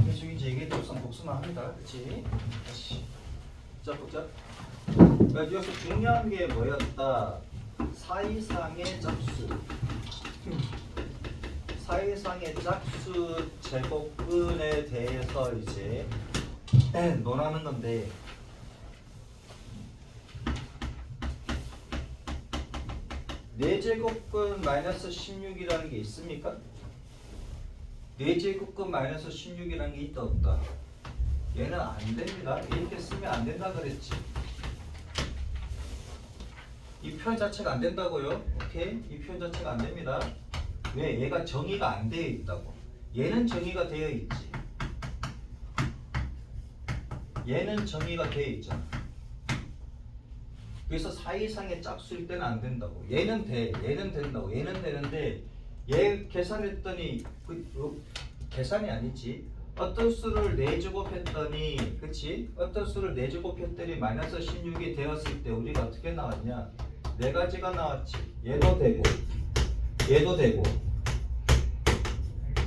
계속이지 이게 우선 복수만 합니다. 그렇지? 다시. 자 보자. 여기서 중요한 게 뭐였다? 사이상의 짝수. 사이상의 짝수 제곱근에 대해서 이제 논하는 건데. 네 제곱근 마이너스 16이라는 게 있습니까? 네 제곱근 마이너스 16이라는 게 있다 없다? 얘는 안 됩니다. 이렇게 쓰면 안 된다 그랬지. 이 표현 자체가 안 된다고요. 오케이? 이 표현 자체가 안 됩니다. 왜? 얘가 정의가 안 되어 있다고. 얘는 정의가 되어 있지. 얘는 정의가 되어 있잖아. 그래서 사이상의 짝수일 때는 안 된다고. 얘는 돼. 얘는 된다고. 얘는 되는데 얘 계산했더니 계산이 아니지. 어떤 수를 4제곱했더니 그치? 어떤 수를 4제곱했더니 마이너스 16이 되었을 때 우리가 어떻게 나왔냐? 4가지가 나왔지. 얘도 되고 얘도 되고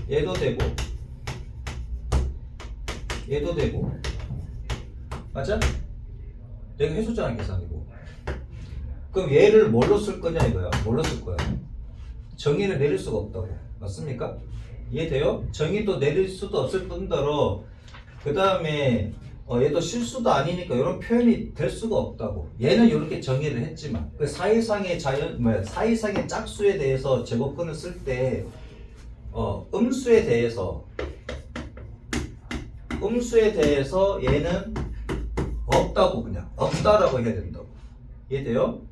얘도 되고 얘도 되고 맞아? 내가 해줬잖아 계산이고. 그럼 얘를 뭘로 쓸 거냐 이거야. 뭘로 쓸 거야? 정의를 내릴 수가 없다고. 맞습니까? 이해돼요? 정의도 내릴 수도 없을 뿐더러 그 다음에 얘도 실수도 아니니까 이런 표현이 될 수가 없다고. 얘는 이렇게 정의를 했지만 그 사이상의 사이상의 짝수에 대해서 제곱근을 쓸 때 음수에 대해서 얘는 없다고 그냥 없다라고 해야 된다고. 이해돼요?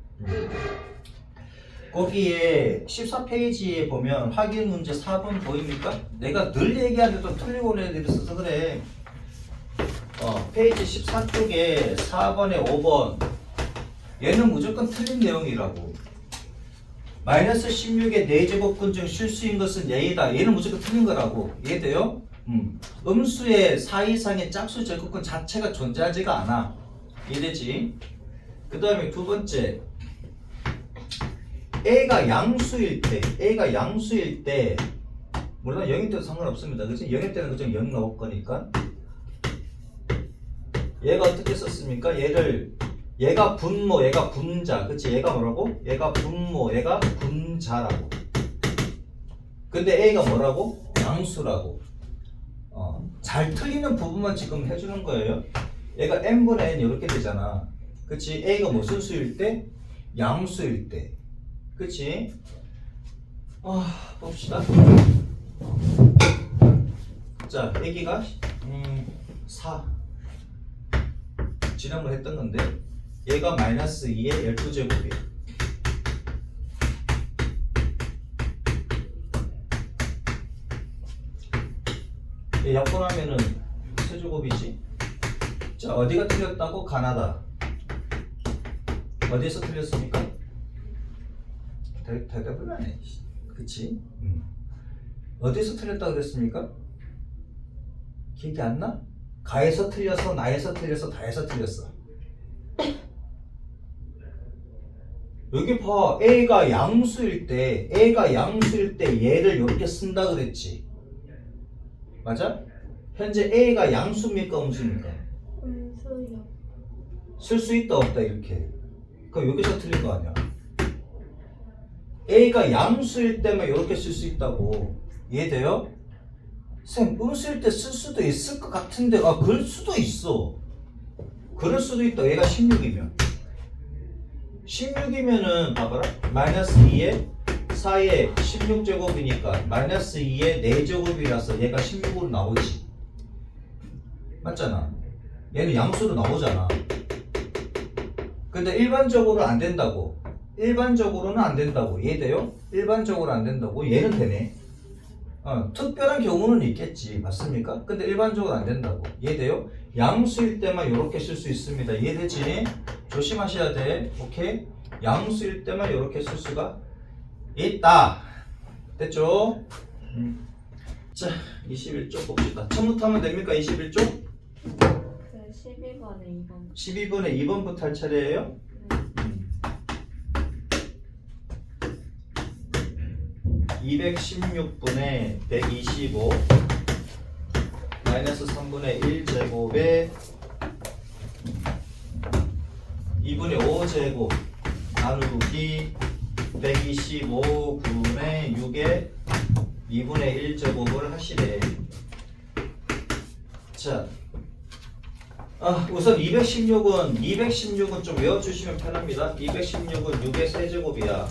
거기에 14페이지에 보면 확인 문제 4번 보입니까? 내가 늘 얘기하는데 또 틀리고 오는 애들이 있어서 그래. 페이지 14쪽에 4번에 5번 얘는 무조건 틀린 내용이라고. 마이너스 16의 4제곱근 중 실수인 것은 얘이다. 얘는 무조건 틀린 거라고. 이해돼요? 음수의 사이상의 짝수 제곱근 자체가 존재하지가 않아. 이해되지? 그 다음에 두 번째 A가 양수일 때 물론 0일 때도 상관없습니다. 그치? 0일 때는 그저 0 나올 거니까 얘가 어떻게 썼습니까? 얘가 분모, 얘가 분자. 그치? 얘가 뭐라고? 얘가 분모, 얘가 분자라고. 근데 A가 뭐라고? 양수라고. 잘 틀리는 부분만 지금 해주는 거예요. 얘가 n분의 n 이렇게 되잖아. 그치? A가 무슨 수일 때? 양수일 때. 그치? 봅시다. 자, 여기가 4. 지난번에 했던 건데 얘가 마이너스 2의 12제곱이에요. 얘 약분하면은 세제곱이지. 자, 어디가 틀렸다고? 가나다. 어디에서 틀렸습니까? 대답을 안 해. 그치? 어디에서 틀렸다고 그랬습니까? 기억이 안 나? 가에서 틀렸어, 나에서 틀렸어, 다에서 틀렸어. 여기 봐. A가 양수일 때 얘를 이렇게 쓴다 그랬지. 맞아? 현재 A가 양수입니까? 음수입니까? 음수요. 쓸 수 있다 없다 이렇게. 그럼 여기서 틀린 거 아니야? A가 양수일 때만 이렇게 쓸 수 있다고. 이해돼요? 쌤, 음수일 때 쓸 수도 있을 것 같은데 그럴 수도 있어. 그럴 수도 있다. 얘가 16이면은 봐봐라. 마이너스 2에 4에 16제곱이니까 마이너스 2에 4제곱이라서 얘가 16으로 나오지. 맞잖아. 얘는 양수로 나오잖아. 근데 일반적으로 안 된다고. 일반적으로는 안 된다고. 이해돼요? 일반적으로 안 된다고. 얘는 되네. 특별한 경우는 있겠지. 맞습니까? 근데 일반적으로 안 된다고. 이해돼요? 양수일 때만 이렇게 쓸 수 있습니다. 이해되지? 조심하셔야 돼. 오케이? 양수일 때만 이렇게 쓸 수가 있다. 됐죠? 자, 21쪽 봅시다. 처음부터 하면 됩니까? 21쪽? 그 12번에 2번. 12번에 2번부터 할 차례예요? 네. 216분에 125 마이너스 3분의 1제곱에 2분의 5제곱 나누기 125분의 6에 2분의 1제곱을 하시래. 자, 우선 216은 좀 외워주시면 편합니다. 216은 6의 세제곱이야.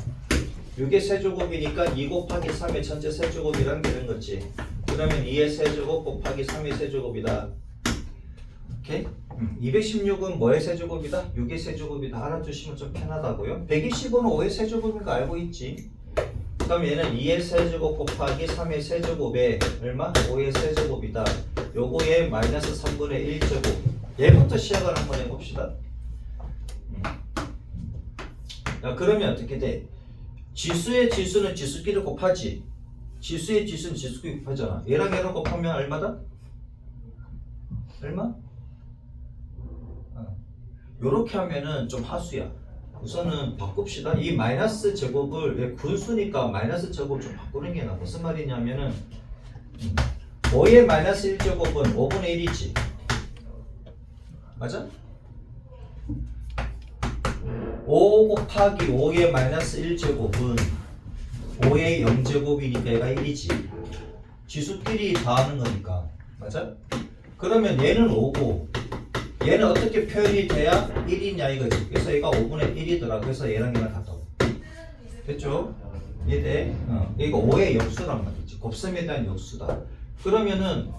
6의 세제곱이니까 2 곱하기 3의 전체 세제곱이란 되는 거지. 그러면 2의 세제곱 곱하기 3의 세제곱이다. 오케이? 216은 뭐의 세제곱이다? 6의 세제곱이다. 알아주시면 좀 편하다고요. 125는 5의 세제곱인 거 알고 있지? 그럼 얘는 2의 세제곱 곱하기 3의 세제곱에 얼마? 5의 세제곱이다. 요거에 마이너스 3분의 1제곱. 얘부터 시작을 한번 해봅시다. 자, 그러면 어떻게 돼? 지수의 지수는 지수끼리 곱하지. 지수의 지수는 지수끼리 곱하잖아. 얘랑 얘랑 곱하면 얼마다? 얼마? 요렇게 하면은 좀 하수야. 우선은 바꿉시다. 이 마이너스 제곱을 분수니까 마이너스 제곱 좀 바꾸는 게 나아. 무슨 말이냐면은 5의 마이너스 1제곱은 5분의 1이지. 맞아? 5 곱하기 5의 마이너스 1제곱은 5의 0제곱이니까 얘가 1이지. 지수끼리 더하는 거니까. 맞아? 그러면 얘는 5고 얘는 어떻게 표현이 돼야 1이냐 이거지. 그래서 얘가 5분의 1이더라. 그래서 얘랑 얘랑 같다고. 됐죠? 이해돼? 얘가 5의 역수란 말이지. 곱셈에 대한 역수다. 그러면은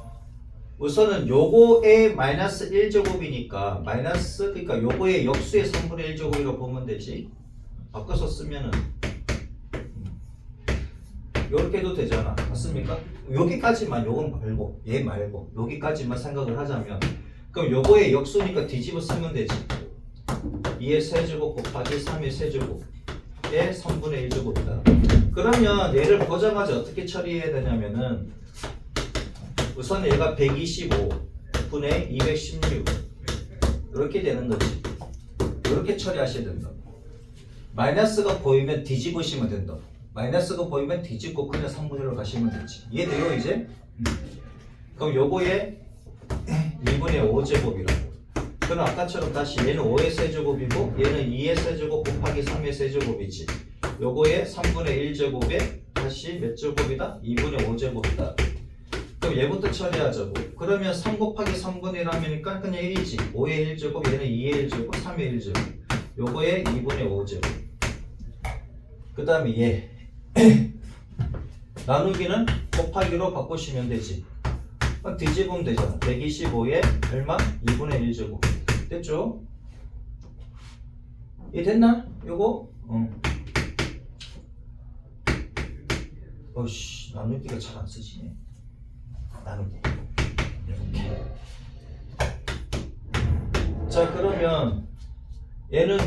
우선은 요거의 마이너스 1제곱이니까 마이너스 그러니까 요거의 역수의 3분의 1제곱이라고 보면 되지. 바꿔서 쓰면은 요렇게 해도 되잖아. 맞습니까? 여기까지만 요건 말고 얘 말고 여기까지만 생각을 하자면 그럼 요거의 역수니까 뒤집어 쓰면 되지. 2의 세제곱 곱하기 3의 세제곱의 3분의 1제곱이다. 그러면 얘를 보자마자 어떻게 처리해야 되냐면은 우선 얘가 125분의 216 이렇게 되는 거지. 이렇게 처리하셔야 된다. 마이너스가 보이면 뒤집으시면 된다. 마이너스가 보이면 뒤집고 그냥 3분의 1로 가시면 되지. 이해돼요 이제? 그럼 요거에 2분의 5제곱이라고. 그럼 아까처럼 다시 얘는 5의 세제곱이고 얘는 2의 세제곱 곱하기 3의 세제곱이지. 요거에 3분의 1제곱에 다시 몇 제곱이다? 2분의 5제곱이다. 그럼 얘부터 처리하자고. 그러면 3 곱하기 3분의 1 하면니까 그냥 1이지. 5의 1제곱 얘는 2의 1제곱 3의 1제곱. 요거에 2분의 5제곱. 그 다음에 얘 나누기는 곱하기로 바꾸시면 되지. 뒤집으면 되잖아. 125에 얼마? 2분의 1제곱. 됐죠? 이해 됐나? 요거? 어씨 나누기가 잘 안 쓰지네. 나누기 이렇게. 자 그러면 얘는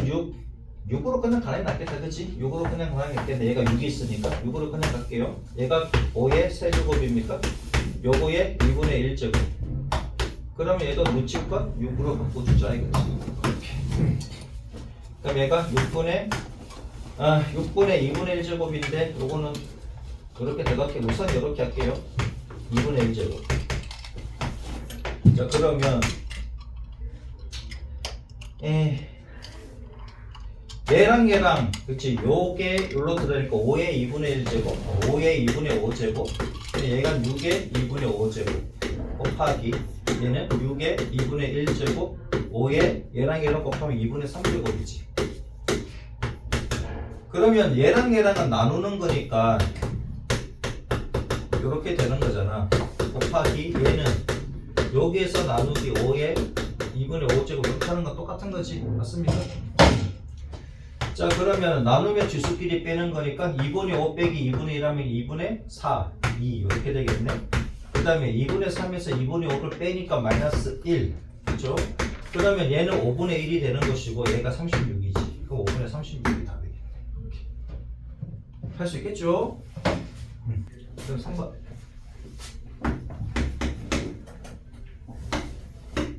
6으로 그냥 가는 게 낫겠다. 그치? 6으로 그냥 가는 게 낫겠네. 얘가 6이 있으니까 6으로 그냥 갈게요. 얘가 5의 세제곱입니까? 요거의 2분의 1제곱. 그러면 얘도 놓칠것 6으로 바꿔주자 이거지. 이렇게. 그럼 얘가 6분의 2분의 1제곱인데 요거는 이렇게 대각해. 우선 이렇게 할게요. 2분의 1제곱. 자 그러면 얘랑 그치 요게 요로 들어가니까 5의 2분의 1제곱 5의 2분의 5제곱 얘가 6의 2분의 5제곱 곱하기 얘는 6의 2분의 1제곱 5의 얘랑 곱하면 2분의 3제곱이지. 그러면 얘랑은 나누는 거니까 요렇게 되는 거잖아. 곱하기 얘는 여기에서 나누기 5의 2분의 5제곱 이렇게 하는 건 똑같은 거지. 맞습니까? 자 그러면 나누면 지수끼리 빼는 거니까 2분의 5 빼기 2분의 1 하면 2분의 4, 2 이렇게 되겠네. 그 다음에 2분의 3에서 2분의 5를 빼니까 마이너스 1 그렇죠? 그러면 얘는 5분의 1이 되는 것이고 얘가 36이지. 그럼 5분의 36이 답이겠네. 이렇게 할 수 있겠죠? 그럼 3번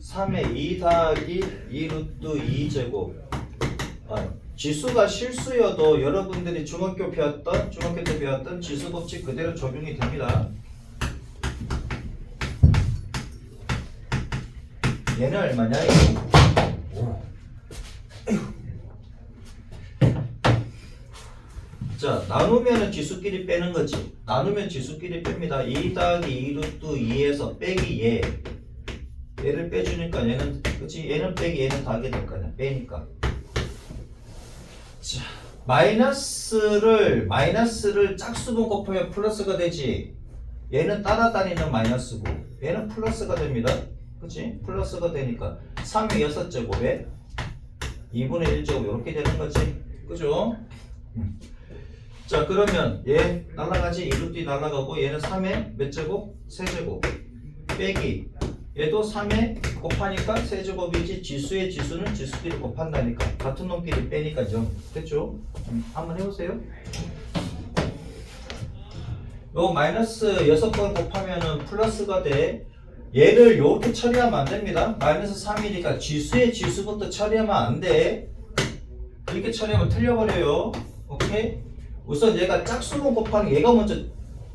3의 2 더하기 2 루트 2제곱. 지수가 실수여도 여러분들이 중학교 때 배웠던 지수 법칙 그대로 적용이 됩니다. 얘는 얼마냐 이거. 오. 자, 나누면은 지수끼리 빼는 거지. 나누면 지수끼리 뺍니다. 2 더하기 2 루트 2에서 빼기 얘. 얘를 빼주니까 얘는, 그치? 얘는 빼기 얘는 더하게 될 거냐. 빼니까. 자, 마이너스를 짝수분 곱하면 플러스가 되지. 얘는 따라다니는 마이너스고, 얘는 플러스가 됩니다. 그치? 플러스가 되니까. 3의 6제곱에 2분의 1제곱 이렇게 되는 거지. 그죠? 자, 그러면 얘 날라가지. 2루트 날라가고 얘는 3의 몇 제곱? 세제곱 빼기 얘도 3의 곱하니까 세제곱이지. 지수의 지수는 지수끼리 곱한다니까. 같은 놈끼리 빼니까 0. 됐죠? 한번 해보세요. 요 마이너스 6번 곱하면은 플러스가 돼. 얘를 요렇게 처리하면 안 됩니다. 마이너스 3이니까 지수의 지수부터 처리하면 안 돼. 이렇게 처리하면 틀려버려요. 오케이? 우선 얘가 짝수분 곱하는 얘가 먼저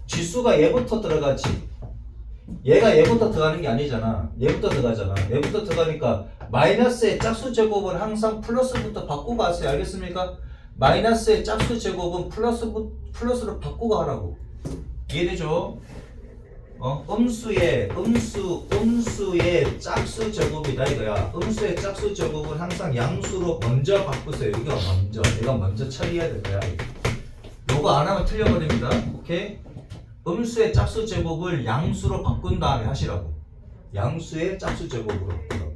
지수가 얘부터 들어가지. 얘가 얘부터 들어가는 게 아니잖아. 얘부터 들어가잖아. 얘부터 들어가니까 마이너스의 짝수 제곱은 항상 플러스부터 바꾸고 하세요. 알겠습니까? 마이너스의 짝수 제곱은 플러스로 바꾸고 하라고. 이해되죠? 음수의 짝수 제곱이다 이거야. 음수의 짝수 제곱은 항상 양수로 먼저 바꾸세요. 얘가 먼저 처리해야 될 거야. 요거 안 하면 틀려버립니다. 오케이? 음수의 짝수 제곱을 양수로 바꾼 다음에 하시라고. 양수의 짝수 제곱으로 바꾸라고.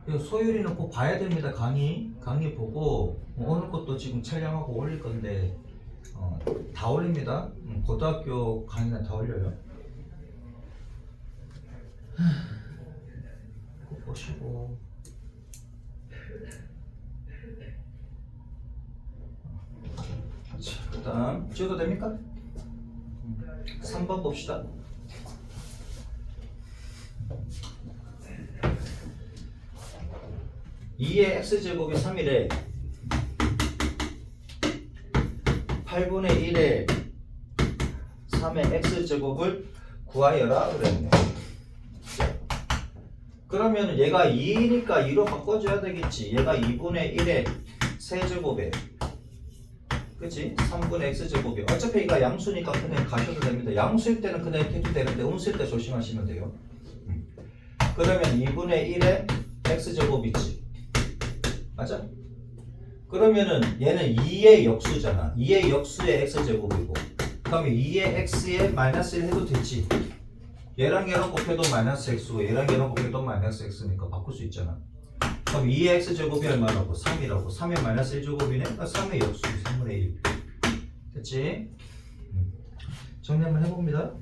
소율이는 꼭 봐야 됩니다. 강의 보고 오늘 것도 지금 촬영하고 올릴 건데 다 올립니다. 고등학교 강의는 다 올려요. 꼭 보시고 자, 그다음 지워도 됩니까? 3번 봅시다. 2의 x제곱이 3이래. 8분의 1에 3의 x제곱을 구하여라 그랬네. 그러면 얘가 2니까 2로 바꿔줘야 되겠지. 얘가 2분의 1의 세제곱에 그치? 3분의 x제곱이 어차피 얘가 양수니까 그냥 가셔도 됩니다. 양수일 때는 그냥 이렇게 해도 되는데 음수일 때 조심하시면 돼요. 그러면 2분의 1의 x제곱이지. 맞아? 그러면은 얘는 2의 역수잖아. 2의 역수의 x제곱이고 그러면 2의 x에 마이너스 1 해도 되지. 얘랑 얘랑 곱해도 마이너스 x고 얘랑 얘랑 곱해도 마이너스 x니까 바꿀 수 있잖아. 그럼 2의 x제곱이 얼마라고? 3이라고. 3의 마이너스 1제곱이네? 그러니까 3의 역수 3분의 1 됐지? 정리 한번 해봅니다.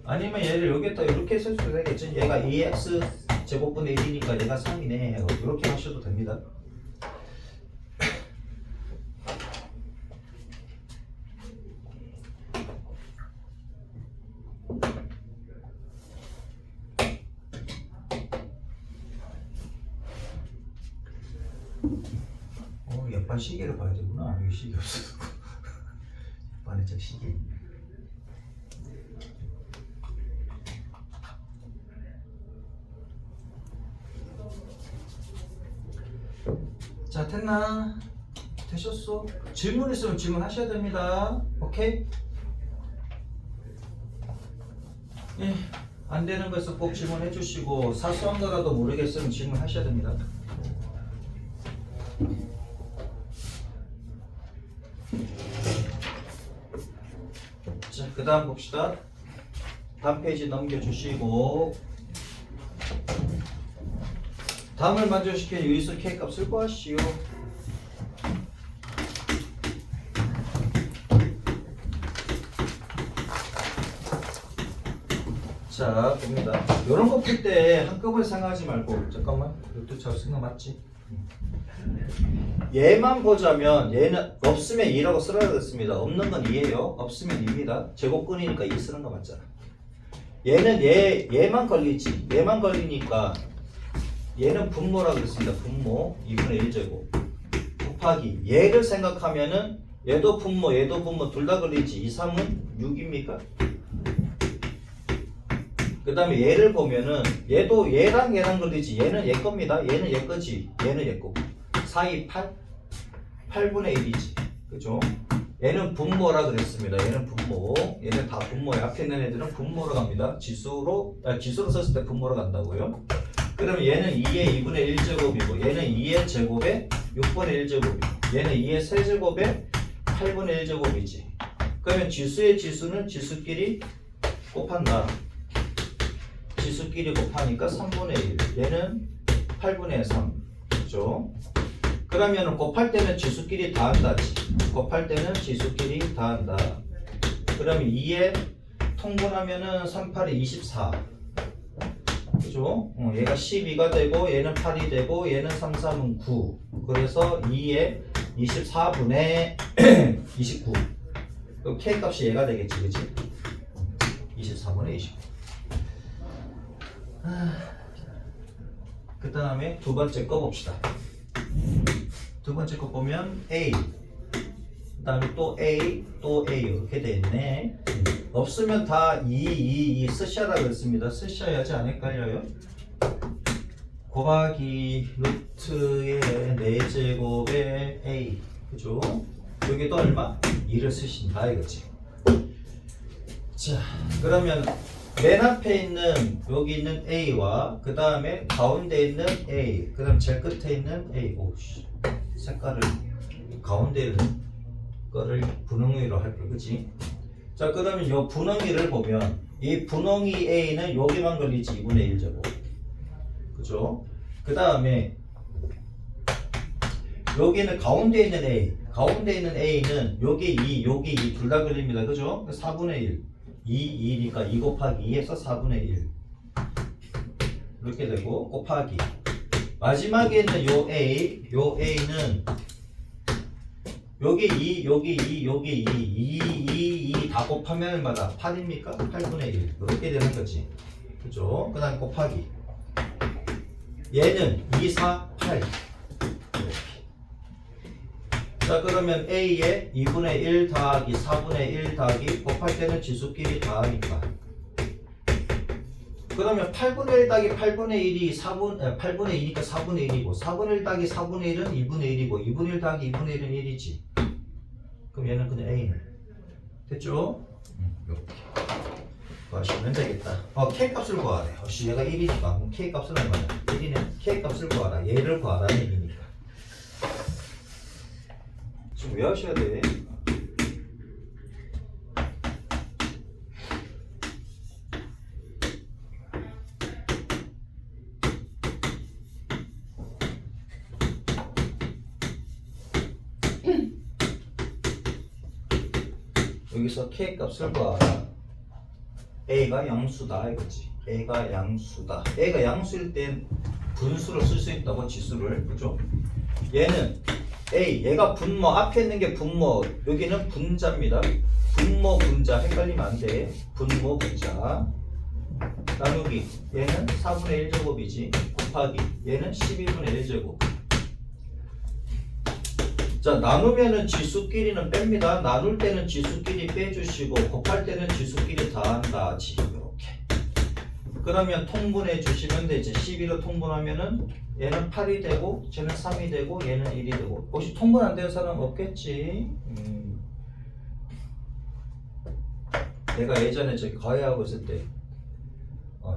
아니면 얘를 여기다 이렇게 쓸 수도 되겠지. 얘가 2x 제곱분의 1이니까 얘가 3이네. 이렇게 하셔도 됩니다. 옆반 시계를 봐야 되구나. 여기 시계 없어서. 옆반에 저 시계. 자, 됐나? 되셨어? 질문 있으면 질문하셔야 됩니다. 오케이? 예, 안 되는 거 있으면 꼭 질문해 주시고 사소한 거라도 모르겠으면 질문하셔야 됩니다. 자, 그 다음 봅시다. 다음 페이지 넘겨주시고 다음을 만족시키는 유의수 K값 쓸 거 하시오. 자, 봅니다. 이런 거 풀 때 한꺼번에 생각하지 말고 잠깐만 이것도 잘 생각 맞지? 얘만 보자면 얘는 없으면 2라고 쓰라고 했습니다. 없는 건 2예요. 없으면 2입니다. 제곱근이니까 2 쓰는 거 맞잖아. 얘는 얘만 걸리지. 얘만 걸리니까 얘는 분모라고 그랬습니다. 분모 2분의 1제곱 곱하기 얘를 생각하면은 얘도 분모 둘 다 걸리지. 2, 3은 6입니까? 그 다음에 얘를 보면은 얘도 얘랑 걸리지. 얘는 얘 겁니다. 얘는 얘 거지. 얘는 얘 거고. 4, 2, 8? 8분의 1이지. 그죠? 얘는 분모라 그랬습니다. 얘는 분모. 얘는 다 분모예요. 앞에 있는 애들은 분모로 갑니다. 지수로 썼을 때 분모로 간다고요. 그러면 얘는 2의 2분의 1제곱이고 얘는 2의 제곱에 6분의 1제곱이고 얘는 2의 세제곱에 8분의 1제곱이지. 그러면 지수의 지수는 지수끼리 곱한다. 지수끼리 곱하니까 3분의 1. 얘는 8분의 3. 그죠? 그러면 곱할 때는 지수끼리 다한다지. 곱할 때는 지수끼리 다한다. 그러면 2에 통분하면은 3, 8이 24. 그죠? 얘가 12가 되고 얘는 8이 되고 얘는 3, 3은 9. 그래서 2에 24분의 29. 그럼 K 값이 얘가 되겠지. 그치? 24분의 29. 그 다음에 두 번째 거 봅시다. 두 번째 거 보면 A, 그 다음에 또 A, 또 A 이렇게 돼 있네. 없으면 다 2 쓰셔라 그랬습니다. 쓰셔야지 안 헷갈려요. 곱하기 루트의 4제곱의 A, 그죠? 여기도 얼마? 2를 쓰신다 이거지. 자, 그러면 맨 앞에 있는 여기 있는 A와 그 다음에 가운데 있는 A, 그 다음 제일 끝에 있는 A. 오씨, 색깔을 가운데 있는 거를 분홍이로 할 거, 그치? 자, 그러면 요 분홍이를 보면 이 분홍이 A는 여기만 걸리지. 2분의 1제곱. 그죠? 그 다음에 여기는 가운데 있는 A, 가운데 있는 A는 여기 2, 여기 2 둘 다 걸립니다. 그죠? 4분의 1. 2, 2니까 2 곱하기 2에서 4분의 1 이렇게 되고 곱하기 마지막에 있는 요 A는 여기 2, 여기 2, 여기 2 다 곱하면 얼마다? 8입니까? 8분의 1 이렇게 되는 거지. 그죠? 그 다음에 곱하기 얘는 2, 4, 8 이렇게. 자, 그러면 A에 2분의 1 더하기 4분의 1 더하기 곱할 때는 지수끼리 더하니까. 그러면 8분의 1 더하기 8분의 1이 8분의 2니까 4분의 1이고 4분의 1 더하기 4분의 1은 2분의 1이고 2분의 1 더하기 2분의 1은 1이지. 그럼 얘는 그냥 A는. 됐죠? 이렇게. 구하시면 되겠다. K 값을 구하래. 얘가 1이니까. 그럼 K 값은 얼마냐? 1이네. K 값을 구하라. 얘를 구하라는 얘기니까. 지금 왜 하셔야 돼? 여기서 K 값을 구하라. A가 양수다 이거지. A가 양수다. A가 양수일 땐 분수를 쓸 수 있다고, 지수를. 그죠? 얘는 A, 얘가 분모, 앞에 있는 게 분모, 여기는 분자입니다. 분모, 분자, 헷갈리면 안 돼. 분모, 분자. 나누기, 얘는 4분의 1제곱이지. 곱하기, 얘는 12분의 1제곱. 자, 나누면은 지수끼리는 뺍니다. 나눌 때는 지수끼리 빼주시고, 곱할 때는 지수끼리 더한다. 이렇게. 그러면 통분해 주시면 되지. 12로 통분하면은 얘는 8이 되고 쟤는 3이 되고 얘는 1이 되고. 혹시 통분 안 되는 사람 없겠지? 내가 예전에 저기 과외하고 있을 때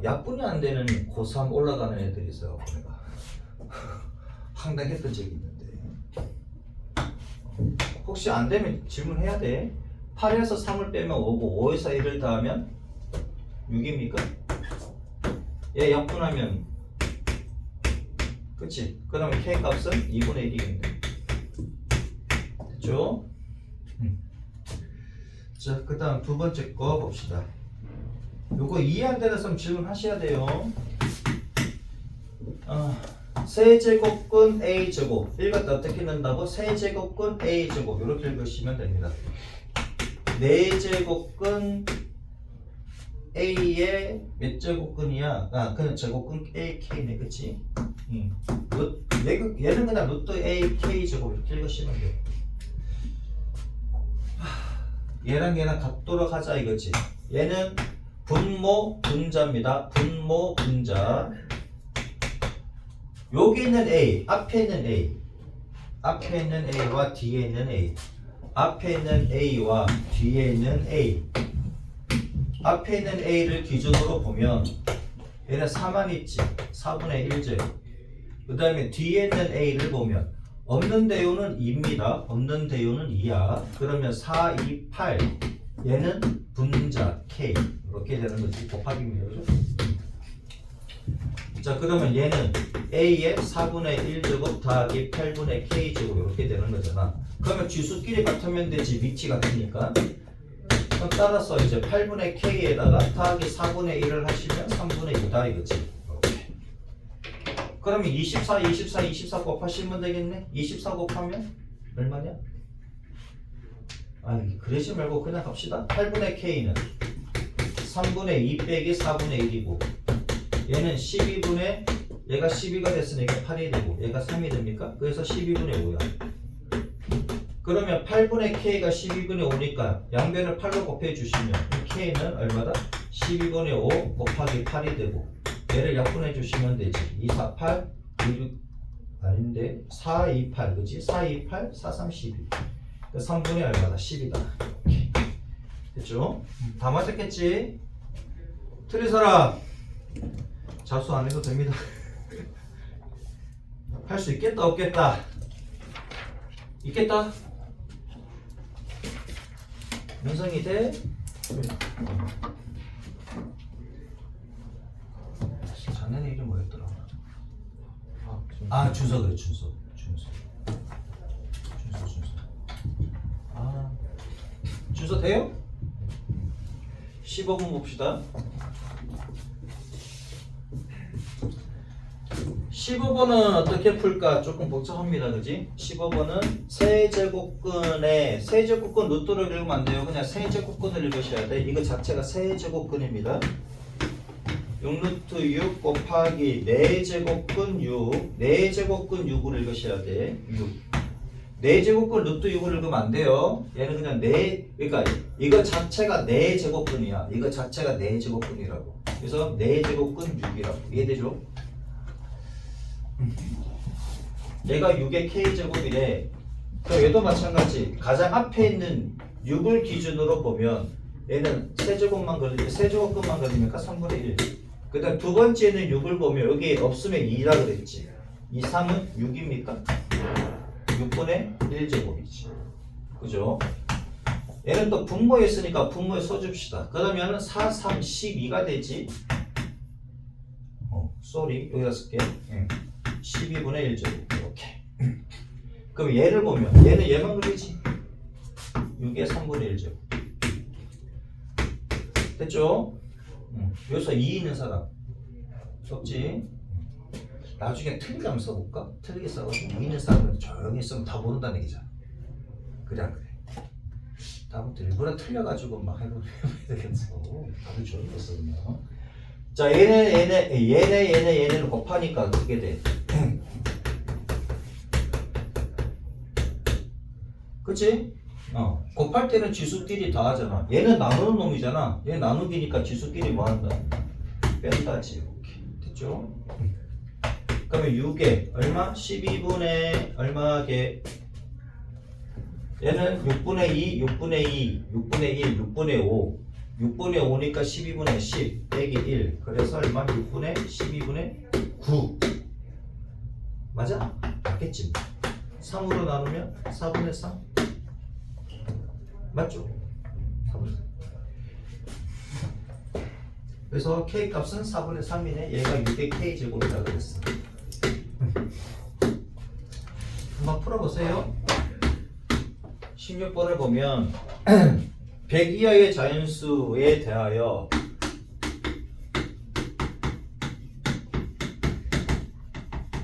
약분이 안 되는 고3 올라가는 애들이 있어요. 내가 황당했던 적이 있는데 혹시 안 되면 질문해야 돼. 8에서 3을 빼면 5고 5에서 1을 더하면 6입니까? 얘 약분하면 그치? 그 다음에 K 값은 2분의 1이겠네. 됐죠? 자, 그 다음 두 번째 거 봅시다. 요거 이해 안 되는 사람 질문하셔야 돼요. 세제곱근 A제곱 읽을 때 어떻게 넣는다고? 세제곱근 A제곱 이렇게 읽으시면 됩니다. 4제곱근 A의 몇 제곱근이야? 그냥 제곱근 AK네, 그치? 얘는 그냥 루트 A K 제곱 이렇게 읽으시면 돼요. 얘랑 얘랑 같도록 하자 이거지. 얘는 분모 분자입니다. 분모 분자. 여기 있는 A, 앞에 있는 A, 앞에 있는 A와 뒤에 있는 A, 앞에 있는 A와 뒤에 있는 A. 앞에 있는 A를 기준으로 보면 얘는 4만 있지. 4분의 1제곱. 그 다음에 뒤에 있는 A를 보면 없는 대요는 2입니다. 없는 대요는 2야. 그러면 4, 2, 8. 얘는 분자 K. 이렇게 되는 거지. 곱하기입니다. 그죠? 자, 그러면 얘는 A의 4분의 1제곱 더하기 8분의 K제곱 이렇게 되는 거잖아. 그러면 지수끼리 같으면 되지. 위치 같으니까. 그럼 따라서 이제 8분의 K에다가 더하기 4분의 1을 하시면 3분의 2다 이거지. 이렇게. 그러면 24 곱하시면 되겠네. 24 곱하면 얼마냐? 아니, 그러지 말고 그냥 갑시다. 8분의 K는 3분의 2 빼기 4분의 1이고 얘는 12분의 얘가 12가 됐으니까 8이 되고 얘가 3이 됩니까? 그래서 12분의 5야. 그러면 8분의 K가 12분의 5니까 양변을 8로 곱해주시면 K는 얼마다? 12분의 5 곱하기 8이 되고 얘를 약분해 주시면 되지. 2, 4, 8, 2, 아닌데 4, 2, 8 그치? 4, 2, 8, 4, 3, 12 3분의 얼마다? 10이다. 됐죠? 다 맞았겠지? 틀린 사람 자수 안 해도 됩니다. 할 수 있겠다 없겠다? 있겠다? 면성이 돼? 작년 이름 뭐였더라? 아 준서 그래 준서 아 준서 돼요? 15분 봅시다. 15번은 어떻게 풀까? 조금 복잡합니다. 그지? 15번은 세제곱근의 세제곱근 루트를 읽으면 안 돼요. 그냥 세제곱근을 읽으셔야 돼. 이거 자체가 세제곱근입니다. 6루트 6 곱하기 4제곱근 6 4제곱근 6을 읽으셔야 돼. 6 4제곱근 루트 6을 읽으면 안 돼요. 얘는 그냥 그러니까 이거 자체가 4제곱근이야. 이거 자체가 4제곱근이라고. 그래서 4제곱근 6이라고. 이해되죠? 얘가 6의 K제곱이래. 그럼 얘도 마찬가지. 가장 앞에 있는 6을 기준으로 보면 얘는 세제곱만 걸리면 세제곱근만 걸리니까 3분의 1. 그 다음 두 번째는 6을 보면 여기 없으면 2라 그랬지. 2, 3은 6입니까? 6분의 1제곱이지. 그죠? 얘는 또 분모에 있으니까 분모에 써줍시다. 그러면 4, 3, 12가 되지. 쏘리 여기다 쓸게. 12분의 1제곱 이렇게. 그럼 얘를 보면 얘는 얘만 그리지. 6의 3분의 1제곱. 됐죠? 여기서 2 있는 사람 없지? 나중에 틀리게 한번 써볼까? 틀리게 써가지고 2 있는 사람은 조용히 쓰면 다 모른다는 얘기잖아. 그래 안 그래? 다음부터 일부러 틀려가지고 막 해보면 되겠어. 다들 조용히 써 그냥. 자 얘네를 곱하니까 그게 돼. 그치? 곱할 때는 지수끼리 더하잖아. 얘는 나누는 놈이잖아. 얘 나누기니까 지수끼리 뭐한다? 뺀다지. 이렇게. 됐죠? 그러면 6에 얼마? 12분의 얼마게? 얘는 6분의 2, 6분의 2, 6분의 1, 6분의 5 6분의 5니까 12분의 10 빼기 1 그래서 얼마? 6분의 12분의 9 맞아? 맞겠지? 3으로 나누면 4분의 3 맞죠? 4분의 3 그래서 K 값은 4분의 3이네. 얘가 6의 K제곱이라고 그랬어. 한번 풀어보세요. 16번을 보면 100 이하의 자연수에 대하여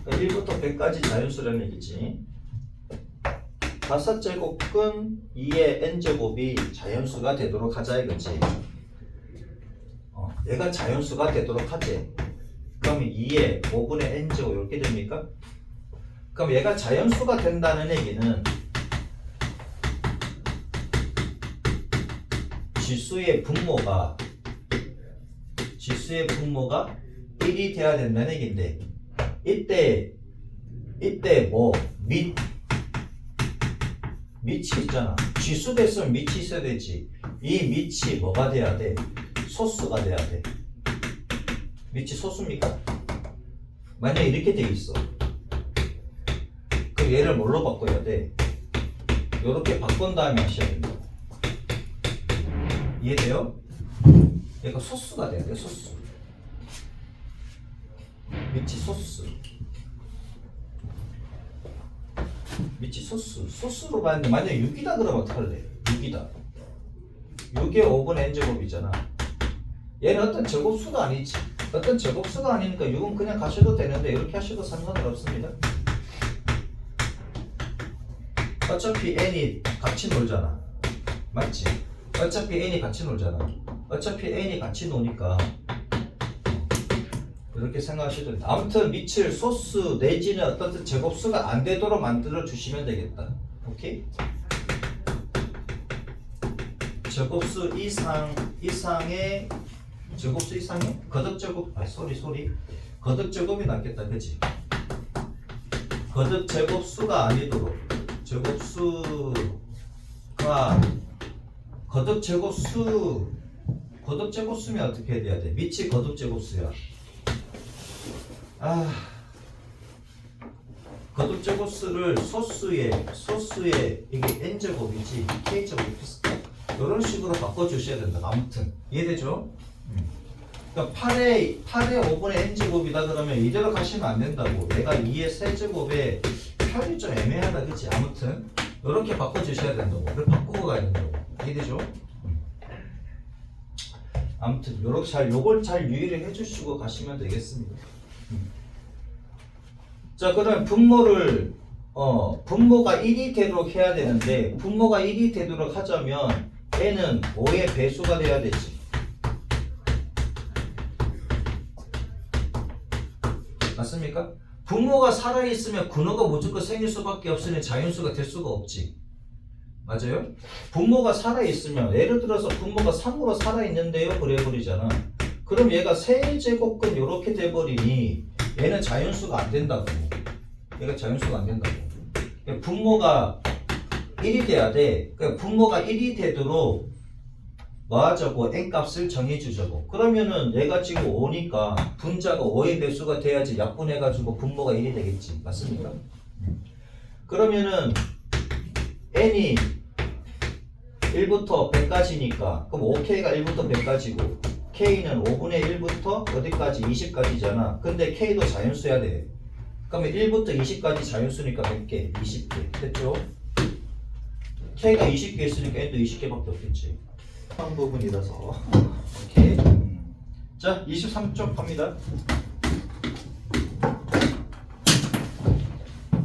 그러니까 1부터 100까지 자연수라는 얘기지. 5제곱근 2의 n제곱이 자연수가 되도록 하자 이거지. 얘가 자연수가 되도록 하지. 그러면 2의 5분의 n제곱 이렇게 됩니까? 그럼 얘가 자연수가 된다는 얘기는 지수의 분모가 1이 돼야 된다는 얘기인데 이때 뭐 밑이 있잖아. 지수 됐으면 밑이 있어야 되지. 이 밑이 뭐가 돼야 돼? 소수가 돼야 돼. 밑이 소수입니까? 만약에 이렇게 돼 있어. 그럼 얘를 뭘로 바꿔야 돼? 이렇게 바꾼 다음에 하셔야 된다. 이해돼요? 얘가 소수가 돼야 돼. 소수. 밑이 소수. 밑이 소수로 봤는데 만약에 6이다 그러면 어떡할래? 6이다. 6의 5분의 n제곱이잖아. 얘는 어떤 제곱수가 아니지. 어떤 제곱수가 아니니까 6은 그냥 가셔도 되는데 이렇게 하셔도 상관은 없습니다. 어차피 n이 같이 놀잖아. 맞지? 어차피 n이 같이 놀잖아. 어차피 n이 같이 노니까 그렇게 생각하셔도 된다. 아무튼 밑을 소수 내지는 어떤 제곱수가 안 되도록 만들어 주시면 되겠다. 오케이? 제곱수 이상의 제곱수 이상의 거듭제곱 거듭제곱이 낫겠다. 그치? 거듭제곱수가 아니도록 거듭제곱수면 어떻게 돼야 돼? 밑이 거듭제곱수야. 거듭제곱수를 소수에 이게 n제곱이지 k제곱이 비슷해. 이런 식으로 바꿔주셔야 된다. 아무튼 이해되죠? 그러니까 8의 5분의 n제곱이다 그러면 이대로 가시면 안 된다고. 내가 2의 세제곱에 편이 좀 애매하다. 그치? 아무튼 이렇게 바꿔주셔야 된다고. 그걸 바꾸고 가야 된다고. 이해되죠? 아무튼 요걸 잘 유의를 해주시고 가시면 되겠습니다. 자, 그럼 분모가 1이 되도록 해야 되는데, 분모가 1이 되도록 하자면 n은 5의 배수가 돼야 되지. 맞습니까? 분모가 살아있으면 근호가 무조건 생길 수밖에 없으니 자연수가 될 수가 없지. 맞아요? 분모가 살아있으면 예를 들어서 분모가 3으로 살아있는데요 그래 버리잖아. 그럼 얘가 세제곱근 이렇게 돼버리니 얘는 자연수가 안 된다고. 얘가 자연수가 안 된다고. 분모가 1이 돼야 돼. 그러니까 분모가 1이 되도록 뭐 하자고? n값을 정해주자고. 그러면은 얘가 지금 5니까 분자가 5의 배수가 돼야지 약분해가지고 분모가 1이 되겠지. 맞습니까? 그러면은 n이 1부터 100까지니까 그럼 5k가 1부터 100까지고 k는 5분의 1부터 어디까지? 20까지잖아. 근데 k도 자연수야 돼. 그러면 1부터 20까지 자연수니까 100개, 20개. 됐죠? k가 20개 있으니까 n도 20개밖에 없겠지. 한 부분이라서. 오케이. 자, 23쪽 갑니다.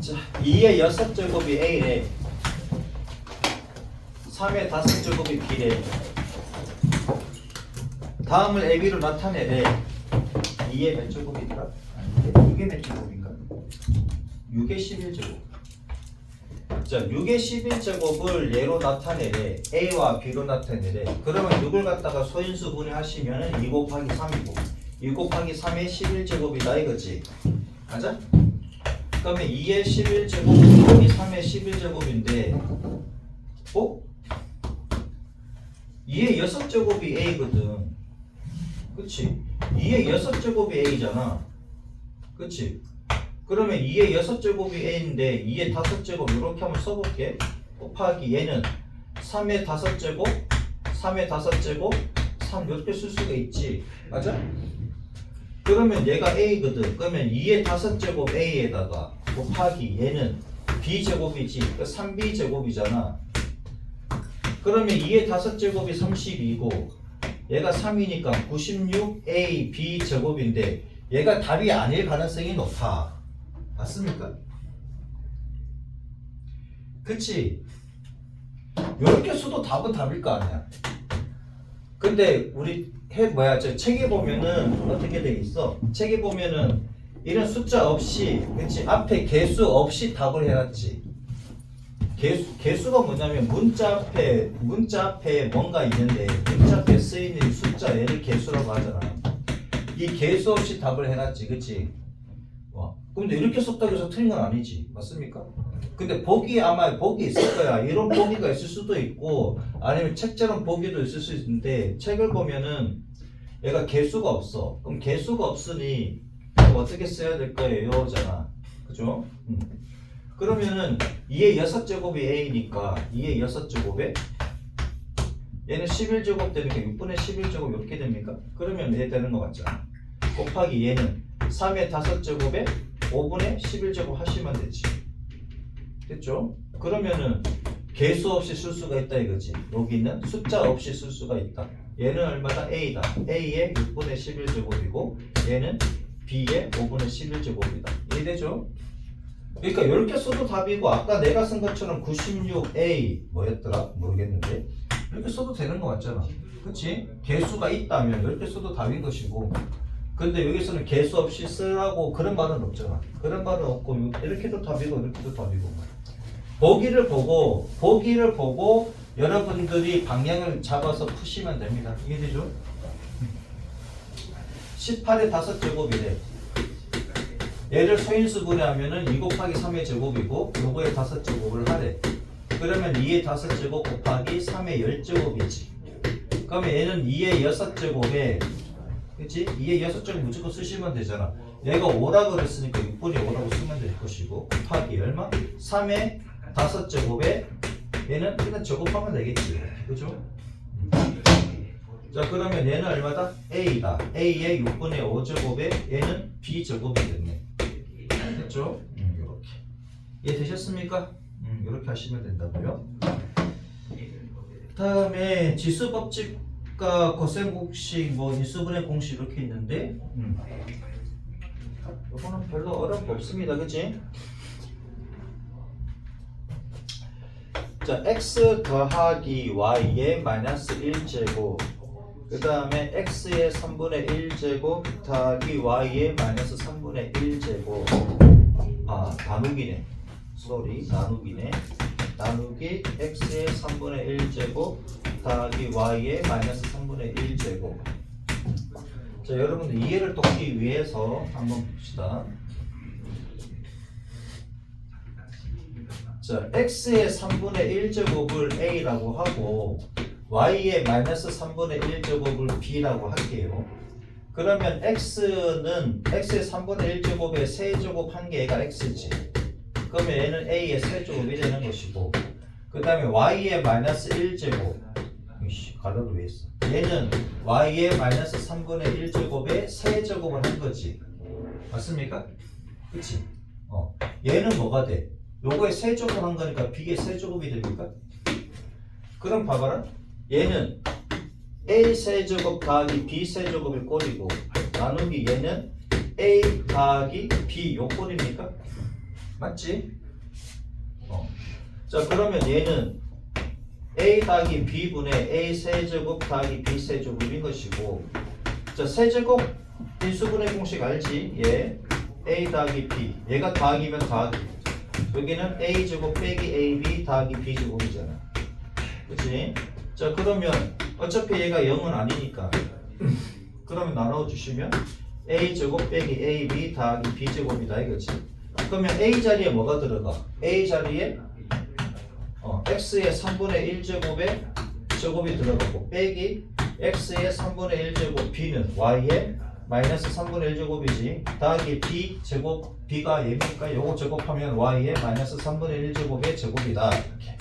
자, 2의 6제곱이 a래. 3의 5제곱이 b래. 다음을 AB로 나타내래. 2의 몇 제곱이더라? 아닌데 6의 몇 제곱인가? 6의 11제곱. 자, 6의 11제곱을 얘로 나타내래. A와 B로 나타내래. 그러면 6을 갖다가 소인수 분해하시면 2 곱하기 3이고 2 곱하기 3의 11제곱이다 이거지. 맞아? 그러면 2의 11제곱 곱하기 3의 11제곱인데 어? 2의 6제곱이 A거든. 그치? 2의 6제곱이 A잖아. 그치? 그러면 2의 6제곱이 A인데 2의 5제곱 이렇게 한번 써볼게. 곱하기 얘는 3의 5제곱 3의 5제곱 3 이렇게 쓸 수가 있지. 맞아? 그러면 얘가 A거든. 그러면 2의 5제곱 A에다가 곱하기 얘는 B제곱이지. 그러니까 3B제곱이잖아. 그러면 2의 5제곱이 32고 얘가 3이니까 96A B제곱인데 얘가 답이 아닐 가능성이 높아. 맞습니까? 그치? 이렇게 써도 답은 답일 거 아니야. 근데 우리 저 책에 보면은 어떻게 돼 있어? 책에 보면은 이런 숫자 없이, 그치? 앞에 개수 없이 답을 해놨지. 개수가 뭐냐면 문자 앞에 뭔가 있는데 문자 앞에 쓰이는 숫자 얘를 개수라고 하잖아. 이 개수 없이 답을 해놨지, 그치? 근데 이렇게 썼다고 해서 틀린 건 아니지, 맞습니까? 근데 아마 보기 있을 거야. 이런 보기가 있을 수도 있고 아니면 책처럼 보기도 있을 수 있는데 책을 보면은 얘가 개수가 없어. 그럼 개수가 없으니 어떻게 써야 될 거예요? 잖아. 그죠? 그러면은 2의 6제곱이 a니까 2의 6제곱에 얘는 11제곱 되니까 6분의 11제곱 이렇게 됩니까? 그러면 얘 되는 거 맞잖아. 곱하기 얘는 3의 5제곱에 5분의 11제곱 하시면 되지. 됐죠? 그러면은 개수 없이 쓸 수가 있다 이거지. 여기는 숫자 없이 쓸 수가 있다. 얘는 얼마다? a다. a의 6분의 11제곱이고 얘는 b의 5분의 11제곱이다. 이해되죠? 그러니까 이렇게 써도 답이고 아까 내가 쓴 것처럼 96a 뭐였더라? 모르겠는데 이렇게 써도 되는 거 맞잖아. 그치? 개수가 있다면 이렇게 써도 답인 것이고 근데 여기서는 개수 없이 쓰라고 그런 말은 없잖아. 그런 말은 없고 이렇게도 답이고 이렇게도 답이고 보기를 보고 여러분들이 방향을 잡아서 푸시면 됩니다. 이해되죠? 18의 5제곱이래. 얘를 소인수분해 하면은 2 곱하기 3의 제곱이고 요거의 5제곱을 하래. 그러면 2의 5제곱 곱하기 3의 10제곱이지. 그러면 얘는 2의 6제곱에 그치? 2의 6제곱 무조건 쓰시면 되잖아. 얘가 5라고 그랬으니까 6분의 5라고 쓰면 될 것이고 곱하기 얼마? 3의 5제곱에 얘는 그냥 제곱하면 되겠지. 그죠? 자 그러면 얘는 얼마다? a다. a의 6분의 5제곱에 얘는 b제곱이 됐네. 됐죠? 이렇게 이해되셨습니까? 이렇게 하시면 된다고요. 다음에 지수법칙과 거센공식, 뭐 인수분해 공식 이렇게 있는데 이거는 별로 어려운 거 없습니다. 그치? 자 x 더하기 y의 마이너스 1제곱 그 다음에 x의 3분의 1제곱 더하기 y의 마이너스 3분의 1제곱 나누기네. 나누기 x의 3분의 1제곱 더하기 y의 마이너스 3분의 1제곱. 자 여러분들 이해를 돕기 위해서 한번 봅시다. 자 x의 3분의 1제곱을 a라고 하고 y의 마이너스 3분의 1제곱을 b라고 할게요. 그러면 x는 x의 3분의 1제곱에 세제곱 한 개가 x지. 그러면 얘는 a의 세제곱이 되는 것이고 그 다음에 y의 마이너스 1제곱 가로로 왜 있어? 얘는 y의 마이너스 3분의 1제곱에 세제곱을 한 거지. 맞습니까? 그치? 얘는 뭐가 돼? 요거에 세제곱 한 거니까 b의 세제곱이 됩니까? 그럼 봐봐라. 얘는 a 세제곱 더하기 b 세제곱일 꼴이고 나누기 얘는 a 더하기 b 요 꼴입니까? 맞지? 자 그러면 얘는 a 더하기 b분의 a 세제곱 더하기 b 세제곱인 것이고 자 세제곱 인수분해 공식 알지? 얘 a 더하기 b 얘가 더하기면 더하기 여기는 a 제곱 빼기 ab 더하기 b 제곱이잖아. 그치? 자 그러면 어차피 얘가 0은 아니니까 그러면 나눠주시면 a 제곱 빼기 ab 더하기 b 제곱이다 이거지. 그러면 a 자리에 뭐가 들어가? a 자리에 x의 3분의 1제곱에 제곱이 들어가고 빼기 x의 3분의 1제곱 b는 y의 마이너스 3분의 1제곱이지 더하기 b 제곱 b가 얘니까 요거 제곱하면 y의 마이너스 3분의 1제곱의 제곱이다 이렇게.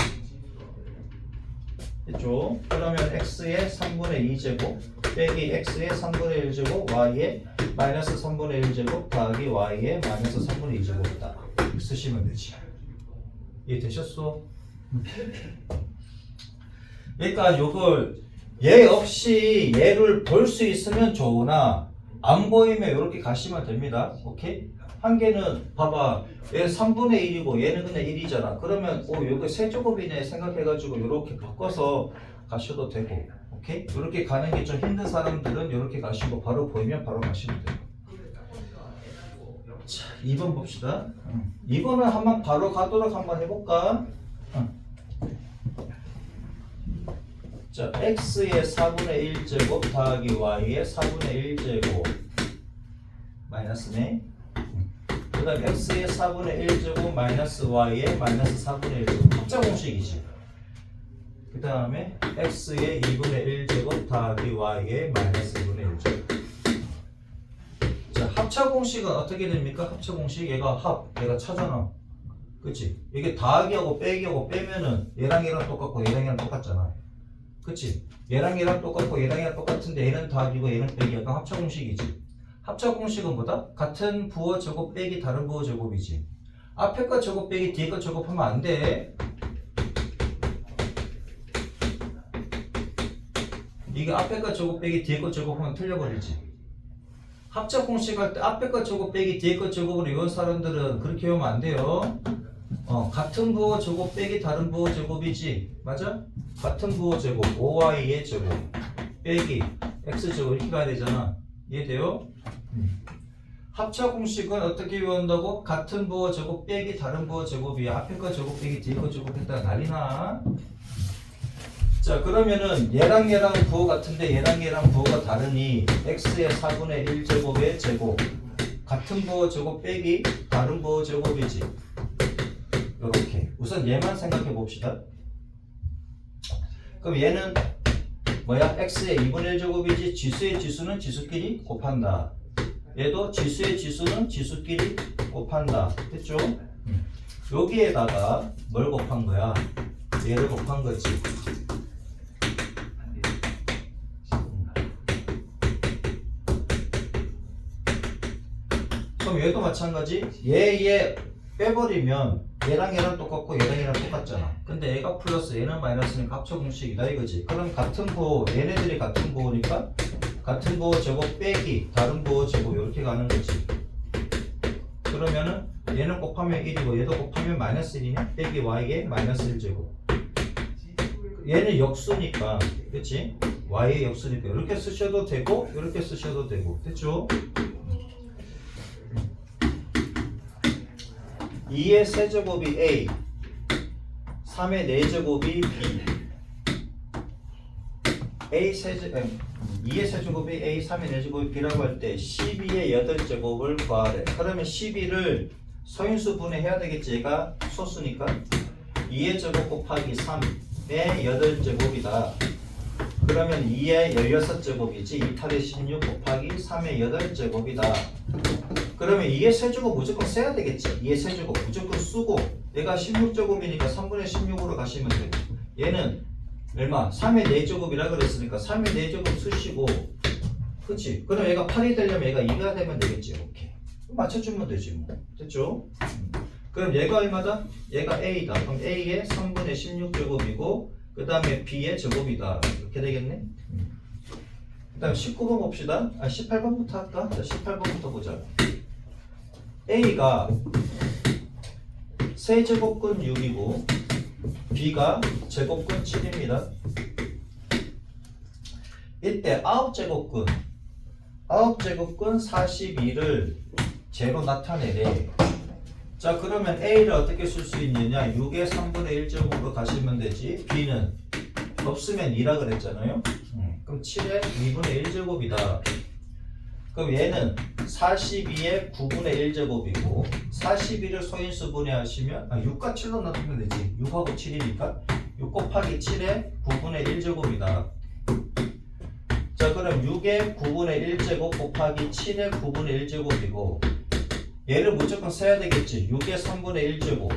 됐죠? 그러면 x의 3분의 2제곱 빼기 x의 3분의 1제곱 y의 마이너스 3분의 1제곱 더하기 y의 마이너스 3분의 2제곱이다 이렇게 쓰시면 되지. 이해되셨어? 그러니까 요걸 얘 없이 얘를 볼 수 있으면 좋으나 안 보이면 이렇게 가시면 됩니다. 오케이? 한 개는 봐봐 얘는 3분의 1이고 얘는 그냥 1이잖아. 그러면 요거 세제곱이네 생각해가지고 이렇게 바꿔서 가셔도 되고 오케이? 이렇게 가는 게 좀 힘든 사람들은 이렇게 가시고 바로 보이면 바로 가시면 돼요. 자, 2번 봅시다. 2번은 한번 바로 가도록 한번 해볼까? 자, x의 4분의 1제곱 더하기 y의 4분의 1제곱 마이너스네. 그 다음 x의 4분의 1제곱 마이너스 y의 마이너스 4분의 1제곱 합자공식이지. 그 다음에 x의 2분의 1제곱 더하기 y의 마이너스 2분의 1제곱. 자, 합차공식은 어떻게 됩니까? 합차공식 얘가 얘가 차잖아. 그치? 이게 더하기하고 빼기하고 빼면은 얘랑 얘랑 똑같고 얘랑 얘랑 똑같잖아. 그치? 얘랑 얘랑 똑같고 얘랑 얘랑 똑같은데 얘는 더하기고 얘는 빼기. 약간 합차공식이지. 합차공식은 뭐다? 같은 부호 제곱 빼기 다른 부호 제곱이지. 앞에 거 제곱 빼기 뒤에 거 제곱하면 안 돼. 이게 앞에 거 제곱 빼기 뒤에 거 제곱하면 틀려버리지. 합차공식 할 때 앞에 거 제곱 빼기 뒤에 거 제곱으로 이런 사람들은 그렇게 하면 안 돼요. 같은 부호 제곱 빼기 다른 부호 제곱이지. 맞아? 같은 부호 제곱 5y의 제곱 빼기 x제곱 이렇게 가야 되잖아. 이해돼요? 합차공식은 어떻게 외운다고? 같은 부호 제곱 빼기 다른 부호 제곱이야. 앞에 거 제곱 빼기 뒤에 거 제곱 했다가 난리나. 자, 그러면은 얘랑 얘랑 부호 같은데 얘랑 얘랑 부호가 다르니 x의 4분의 1제곱의 제곱 같은 부호 제곱 빼기 다른 부호 제곱이지. 요렇게 우선 얘만 생각해 봅시다. 그럼 얘는 뭐야? x의 2분의 1제곱이지. 지수의 지수는 지수끼리 곱한다. 얘도 지수의 지수는 지수끼리 곱한다. 됐죠? 여기에다가 뭘 곱한 거야? 얘를 곱한 거지. 그럼 얘도 마찬가지. 얘 빼버리면 얘랑 얘랑 똑같고 얘랑 얘랑 똑같잖아. 근데 얘가 플러스 얘는 마이너스니까 합차공식이다 이거지. 그럼 같은 부호, 얘네들이 같은 부호니까 같은 부호 제곱 빼기 다른 부호 제곱 이렇게 가는 거지. 그러면은 얘는 곱하면 1이고 얘도 곱하면 마이너스 1이네. 빼기 y의 마이너스 1제곱. 얘는 역수니까, 그치? y의 역수니까 이렇게 쓰셔도 되고 이렇게 쓰셔도 되고. 됐죠? 2의 세제곱이 a, 3의 4제곱이 b. a 2의 세제곱이 a, 3의 4제곱이 b라고 할 때 12의 8제곱을 구하래. 그러면 12를 서인수 분해해야 되겠지. 얘가 소수니까 2의 제곱 곱하기 3의 8제곱이다. 그러면 2의 16제곱이지. 2탈의 16 곱하기 3의 8제곱이다. 그러면 2의 세제곱 무조건 써야 되겠지. 2의 세제곱 무조건 쓰고 얘가 16제곱이니까 3분의 16으로 가시면 되고 얘는 얼마? 3의 4제곱이라 그랬으니까 3의 4제곱 쓰시고 그치? 그럼 얘가 8이 되려면 얘가 2가 되면 되겠지. 이렇게 맞춰주면 되지 뭐. 됐죠? 그럼 얘가 얼마다? 얘가 a다. 그럼 a의 3분의 16제곱이고 그 다음에 b의 제곱이다. 이렇게 되겠네. 그 다음 19번 봅시다. 18번부터 할까? 자, 18번부터 보자. a가 세제곱근 6이고 b가 제곱근 7입니다. 이때 9제곱근 42를 제로 나타내래. 자, 그러면 a를 어떻게 쓸 수 있느냐? 6의 3분의 1제곱으로 가시면 되지. b는 없으면 2라 그랬잖아요. 그럼 7의 2분의 1제곱이다. 그럼 얘는 42의 9분의 1제곱이고 42를 소인수 분해하시면 6과 7로 나누면 되지. 6하고 7이니까 6 곱하기 7의 9분의 1제곱이다. 자, 그럼 6의 9분의 1제곱 곱하기 7의 9분의 1제곱이고 얘를 무조건 써야 되겠지. 6의 3분의 1제곱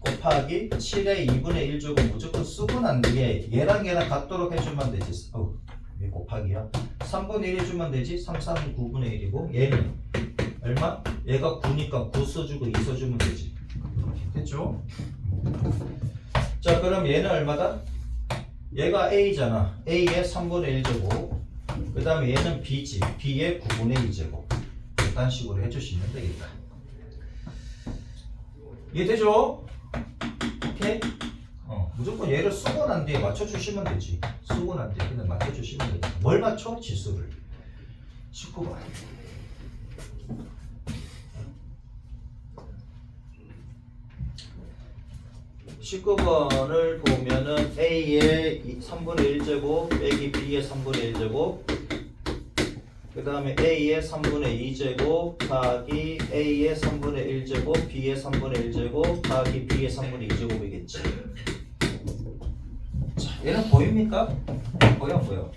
곱하기 7의 2분의 1제곱 무조건 쓰고 난 뒤에 얘랑 얘랑 같도록 해주면 되지. 왜 곱하기야? 3분의 1 해주면 되지. 3, 4는 9분의 1이고 얘는 얼마? 얘가 9니까 9 써주고 2 써주면 되지. 됐죠? 자, 그럼 얘는 얼마다? 얘가 a잖아. a의 3분의 1제곱 그 다음에 얘는 b지. b의 9분의 2제곱 이런 식으로 해주시면 되겠다. 이해되죠? 오케이? 무조건 얘를 쓰고 난 뒤에 맞춰주시면 되지. 쓰고 난 뒤에 그냥 맞춰주시면 되지. 뭘 맞춰? 지수를. 19번. 19번을 보면은 A의 3분의 1제곱 빼기 B의 3분의 1제곱 그 다음에 A의 3분의 2제곱 더하기 A의 3분의 1제곱 B의 3분의 1제곱 더하기 B의 3분의 2제곱이겠지. 자, 얘는 보입니까? 보여 안 보여?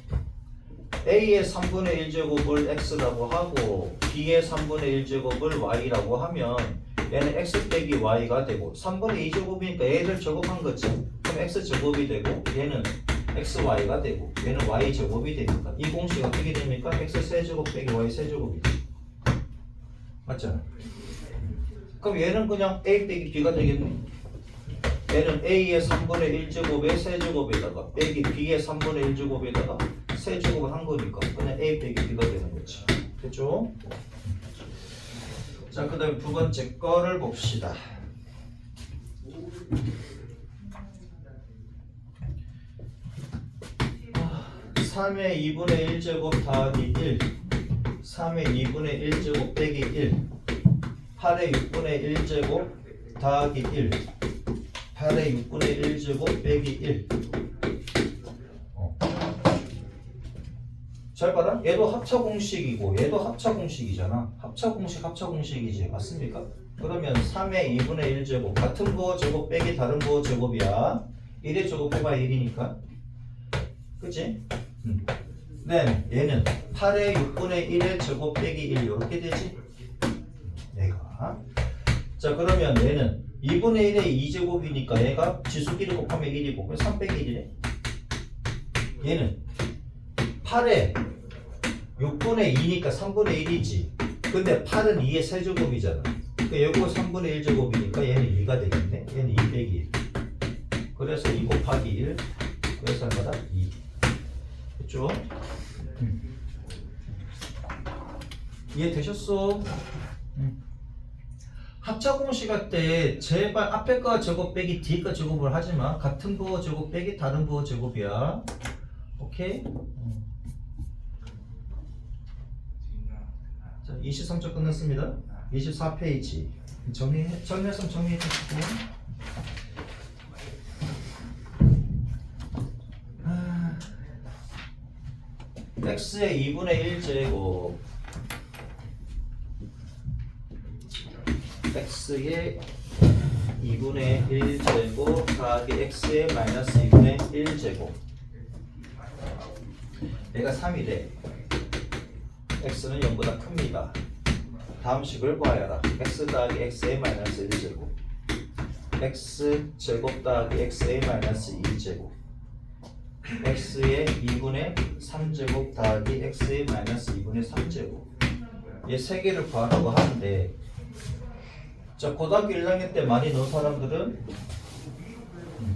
A의 3분의 1제곱을 X라고 하고 B의 3분의 1제곱을 Y라고 하면 얘는 X 빼기 Y가 되고 3분의 2제곱이니까 얘를 제곱한 거지. 그럼 X제곱이 되고 얘는 XY가 되고 얘는 Y제곱이 되니까 이 공식 어떻게 됩니까? X 세제곱 빼기 Y 세제곱이지. 맞잖아. 그럼 얘는 그냥 A 빼기 B가 되겠네. 얘는 A의 3분의 1제곱의 세제곱에다가 빼기 B의 3분의 1제곱에다가 세제곱을 한 거니까 그냥 A 빼기 B가 되는 거지. 됐죠? 자, 그 다음에 두 번째 거를 봅시다. 3의 2분의 1제곱 더하기 1 3의 2분의 1제곱 빼기 1 8의 6분의 1제곱 더하기 1 8의 6분의 1제곱 빼기 1 잘 봐라. 얘도 합차공식이고 얘도 합차공식이잖아. 합차공식이지. 맞습니까? 그러면 3의 2분의 1제곱 같은 거 제곱 빼기 다른 거 제곱이야. 1의 제곱 해봐 1이니까. 그치? 네, 얘는 8의 6분의 1의 제곱 빼기 1 이렇게 되지? 얘가. 자, 그러면 얘는 2분의 1의 2제곱이니까 얘가 지수끼리 곱하면 1이고 그럼 3 빼기 1이네. 얘는 8에 6분의 2니까 3분의 1이지. 근데 8은 2의 세제곱이잖아. 그러니까 여기가 3분의 1제곱이니까 얘는 2가 되겠네. 얘는 2 빼기 1. 그래서 2 곱하기 1. 그래서 얼마다? 2. 됐죠? 이해되셨어? 합차공식 할 때 제발 앞에 거 제곱 빼기 뒤에 거 제곱을 하지마. 같은 거 제곱 빼기 다른 거 제곱이야. 오케이? 자, 23쪽 끝났습니다. 24페이지 정리해서 정리해 주시고. x의 2분의 1제곱 x의 2분의 1제곱 더하기 x의 마이너스 2분의 1제곱 얘가 3이래. x는 0보다 큽니다. 다음 식을 구하여라. x 더하기 x의 마이너스 1제곱 x 제곱 더하기 x의 마이너스 2제곱 x의 2분의 3제곱 더하기 x의 마이너스 2분의 3제곱 얘 세 개를 구하라고 하는데 자, 고등학교 1학년 때 많이 논 사람들은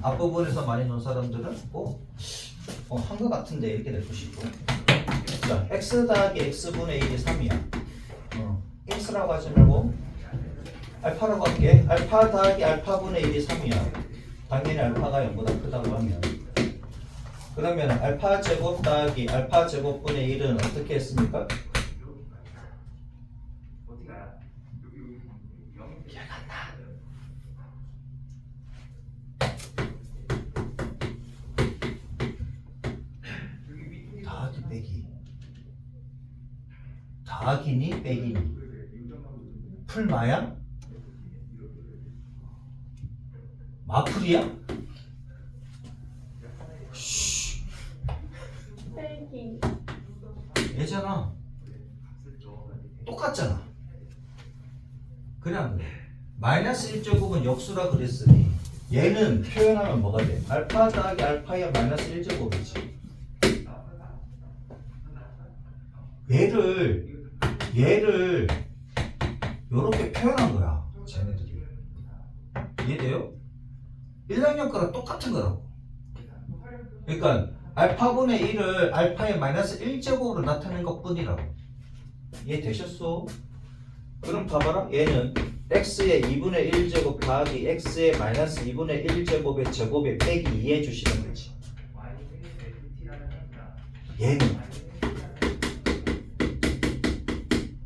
앞부분에서 많이 논 사람들은 한 것 같은데 이렇게 낼 것이고 자, x 더하기 x분의 1이 3이야. x라고 하지 말고 알파라고 할게. 알파 더하기 알파분의 1이 3이야. 당연히 알파가 0보다 크다고 하면 그러면 알파 제곱 더하기 알파 제곱분의 1은 어떻게 했습니까? 기억 안 나. 더하기 빼기 더하기니 빼기니 풀마야? 마풀이야? 빼기. 얘잖아. 똑같잖아. 그래 안 그래? 마이너스 1제곱은 역수라 그랬으니 얘는 표현하면 뭐가 돼? 알파 더하기 알파의 마이너스 1제곱이지. 얘를 요렇게 표현한 거야. 쟤네들이. 이해돼요? 1학년 거랑 똑같은 거라고. 그러니까 알파분의 1을 알파의 마이너스 1제곱으로 나타낸 것 뿐이라고. 이해되셨어? 그럼 봐봐라. 얘는 x의 2분의 1제곱 더하기 x의 마이너스 2분의 1제곱의 제곱에 빼기 2 해주시는 거지. 얘는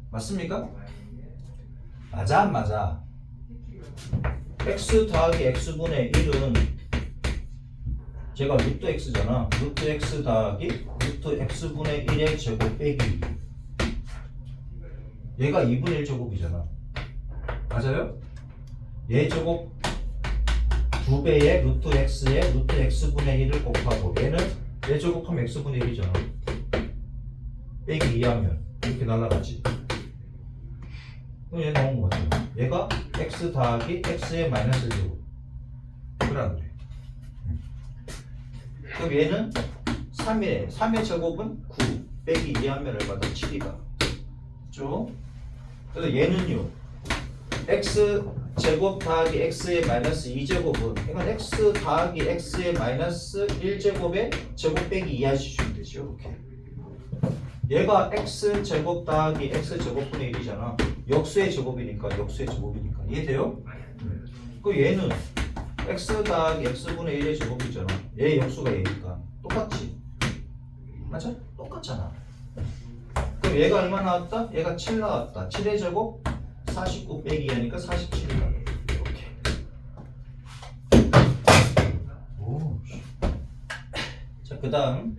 맞습니까? 맞아 안 맞아? x 더하기 x분의 1은 제가 루트 x잖아. 루트 x 더하기 루트 x분의 1의 제곱 빼기 2. 얘가 2분의 1 제곱이잖아. 맞아요? 얘 제곱 2배의 루트 x에 루트 x분의 1을 곱하고 얘는 얘 제곱하면 x분의 1이잖아. 빼기 2하면 이렇게 날아가지. 그럼 얘 나온 거 같아. 얘가 x 더하기 x의 마이너스 1제곱. 그래 그래. 그럼 얘는 3의 제곱은 9 빼기 2하면 얼마다? 7이다. 그죠? 그래서 얘는요 x 제곱 더하기 x의 마이너스 2제곱은 이건 x 더하기 x의 마이너스 1제곱의 제곱 빼기 2 하시면 되죠. 이렇게. 얘가 x 제곱 더하기 x 제곱분의 1이잖아. 역수의 제곱이니까 이해돼요? 그 얘는 x 더하기 x분의 1의 제곱이잖아. 얘 역수가 얘니까 똑같지? 맞아? 똑같잖아. 그럼 얘가 얼마 나왔다? 얘가 7 나왔다. 7의 제곱 49 빼기 2하니까 47이다. 이렇게. 오. 자, 그 다음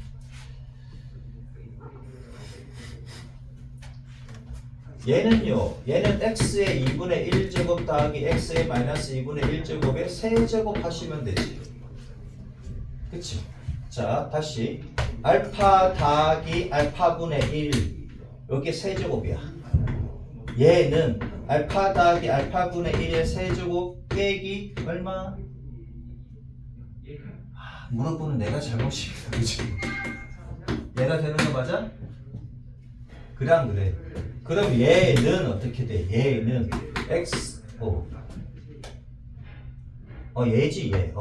얘는요, 얘는 x의 2분의 1제곱 더하기 x의 마이너스 2분의 1제곱에 세제곱 하시면 되지. 그치? 자, 다시 알파 더하기 알파분의 1 여기 세제곱이야. 얘는 알파 더하기 알파분의 1의 세제곱 빼기 얼마? 물어보는 내가 잘못이야. 그치? 얘가 되는 거 맞아? 그래 안 그래? 그럼 얘는 어떻게 돼? 얘는 x 얘지 얘.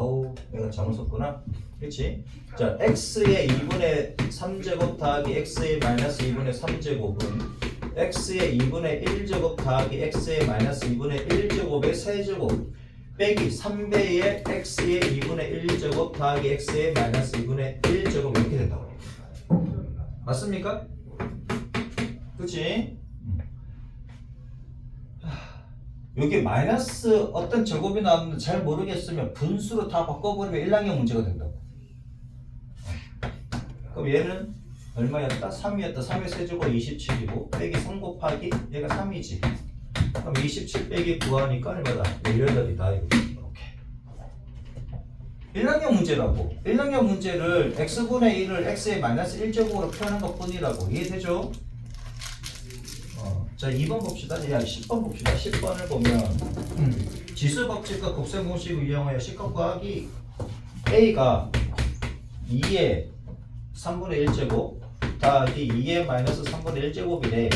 내가 잘못 썼구나. 그렇지? 자, x의 2분의 3제곱 더하기 x의 마이너스 2분의 3제곱은 x의 2분의 1제곱 더하기 x의 마이너스 2분의 1제곱의 세제곱 빼기 3배의 x의 2분의 1제곱 더하기 x의 마이너스 2분의 1제곱 이렇게 된다고. 맞습니까? 그치? 여기 마이너스 어떤 제곱이 나왔는데 잘 모르겠으면 분수로 다 바꿔버리면 1학년 문제가 된다고. 그럼 얘는 얼마였다? 3이었다. 3의 세제곱 27이고 빼기 3 곱하기 얘가 3이지. 그럼 27 빼기 9 하니까 얼마다? 18이다. 이렇게. 1학년 문제라고. 1학년 문제를 x분의 1을 x의 마이너스 1제곱으로 표현한 것 뿐이라고. 이해되죠? 자, 2번 봅시다. 10번 봅시다. 10번을 보면 지수법칙과 곱셈공식을 이용하여 식과 구하기. A가 2의 3분의 1제곱 더하기 2의 마이너스 3분의 1제곱이래.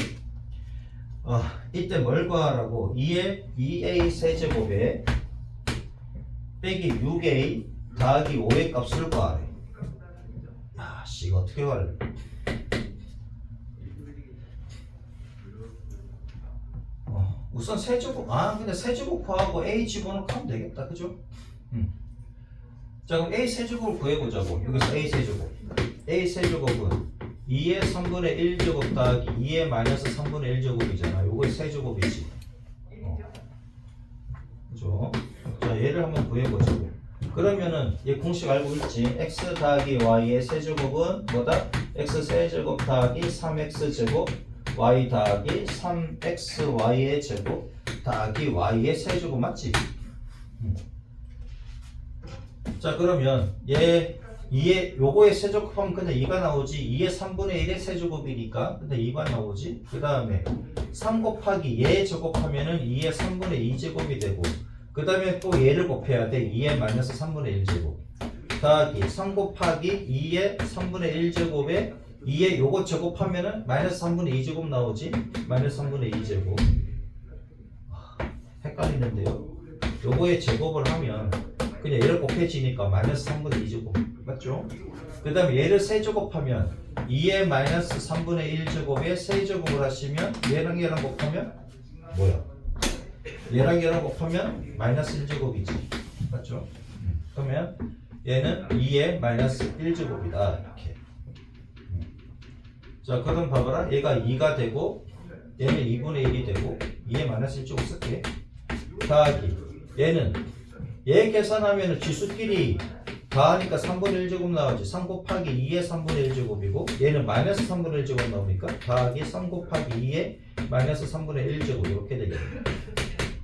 이때 뭘 구하라고? 2의 2a 세제곱에 빼기 6a 더하기 5의 값을 구하래. 야, 씨, 이거 어떻게 구할래? 우선 세제곱, 근데 세제곱 구하고 a 집어넣고 하면 되겠다. 그죠? 자, 그럼 a 세제곱을 구해보자고. 여기서 a 세제곱. a 세제곱은 2의 3분의 1제곱 더하기 2의 마이너스 3분의 1제곱이잖아. 요거의 세제곱이지. 그죠? 자, 얘를 한번 구해보자고. 그러면은 얘 공식 알고 있지? x 더하기 y의 세제곱은 뭐다? x 세제곱 더하기 3x 제곱 y 더하기 3xy의 제곱 더하기 y의 세제곱 맞지? 자, 그러면 얘 2의 요거의 세제곱하면 그냥 2가 나오지. 2의 3분의 1의 세제곱이니까 근데 2가 나오지. 그 다음에 3 곱하기 얘 제곱하면은 2의 3분의 2제곱이 되고 그 다음에 또 얘를 곱해야 돼. 2의 마이너스 3분의 1제곱 더하기 3 곱하기 2의 3분의 1제곱에 2의 요거 제곱하면은 마이너스 3분의 2제곱 나오지. 마이너스 3분의 2제곱. 헷갈리는데요. 요거의 제곱을 하면 그냥 얘를 곱해지니까 마이너스 3분의 2제곱 맞죠? 그 다음에 얘를 세제곱하면 2의 마이너스 3분의 1제곱에 세제곱을 하시면 얘랑 얘랑 곱하면 뭐야? 얘랑 곱하면 마이너스 1제곱이지 맞죠? 그러면 얘는 2의 마이너스 1제곱이다 이렇게. 자, 그럼 봐봐라. 얘가 2가 되고 얘는 2분의 1이 되고 2의 마이너스 1제곱 쓸게. 더하기 얘는 얘 계산하면 지수끼리 다 하니까 3분의 1제곱 나오지. 3 곱하기 2의 3분의 1제곱이고 얘는 마이너스 3분의 1제곱 나오니까 더하기 3 곱하기 2의 마이너스 3분의 1제곱 이렇게 되겠네.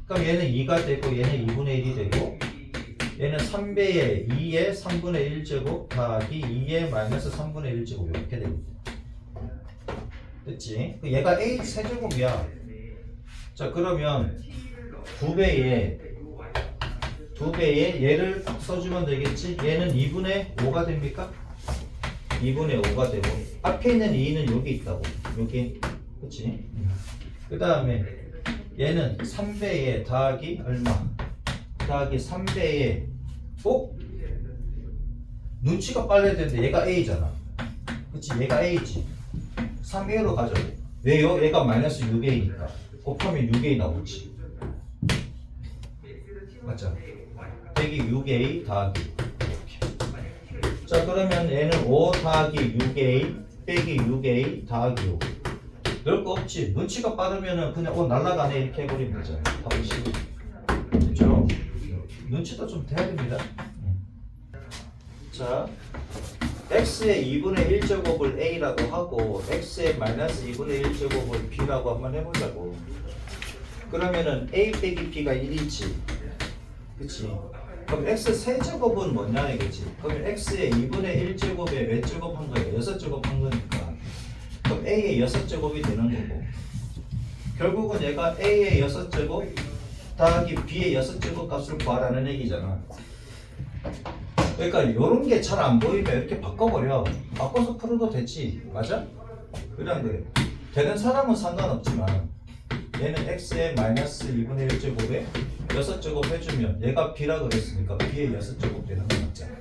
그럼 얘는 2가 되고 얘는 2분의 1이 되고 얘는 3배의 2의 3분의 1제곱 더하기 2의 마이너스 3분의 1제곱 이렇게 되겠네. 됐지? 얘가 A 세제곱이야. 자 그러면 2배에 얘를 써주면 되겠지? 얘는 2분의 5가 됩니까? 2분의 5가 되고 앞에 있는 2는 여기 있다고 여기 그치? 그 다음에 얘는 3배에 더하기 얼마? 더하기 3배에 눈치가 빨라야 되는데 얘가 A잖아 그치? 얘가 A지 3A로 가자고 왜요? 얘가 마이너스 6A니까 곱하면 6A 나오지 맞죠? 빼기 6A 더하기 이렇게. 자 그러면 얘는 5 더하기 6A 빼기 6A 더하기 5 별거 없지 눈치가 빠르면은 그냥 날라가네 이렇게 해버리면 되잖아요 답은 10. 그렇죠? 눈치도 좀 돼야 됩니다. 자 x의 2분의 1제곱을 a라고 하고 x의 마이너스 2분의 1제곱을 b라고 한번 해보자고. 그러면은 a 빼기 b가 1이지 그치? 그럼 x 세제곱은 뭐냐 이거지? 그러면 x의 2분의 1제곱에 몇 제곱 한 거예요? 6제곱 한 거니까 그럼 a의 6제곱이 되는 거고 결국은 얘가 a의 6제곱 더하기 b의 6제곱 값을 구하라는 얘기잖아. 그러니까 이런 게 잘 안 보이면 이렇게 바꿔버려. 바꿔서 풀어도 되지. 맞아? 그냥 그래. 되는 사람은 상관없지만 얘는 x의 마이너스 2분의 1제곱에 6제곱 해주면 얘가 b라 그랬으니까 b의 6제곱 되는 거 맞잖아.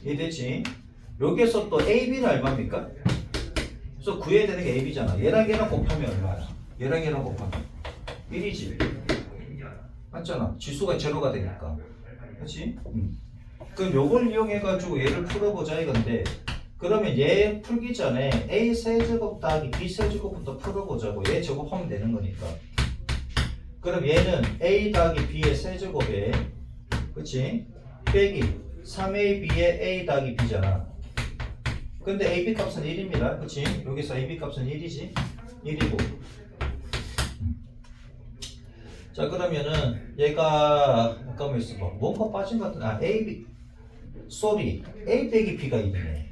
이해되지? 여기에서 또 AB는 얼마입니까? 그래서 구해야 되는 게 AB잖아. 얘랑 얘랑 곱하면 얼마야? 얘랑 얘랑 곱하면 1이지. 맞잖아. 지수가 제로가 되니까. 그렇지? 그럼 요걸 이용해가지고 얘를 풀어보자 이건데 그러면 얘 풀기 전에 A 세제곱 더하기 B 세제곱부터 풀어보자고. 얘 제곱하면 되는 거니까. 그럼 얘는 A 더하기 B의 세제곱에 그치? 빼기 3AB의 A 더하기 B잖아. 근데 AB 값은 1입니다. 그치? 여기서 AB 값은 1이지? 1이고. 자, 그러면은 얘가 잠깐만 있어봐. 뭔가 빠진 것 같은데. AB A 빼기 B가 1이네.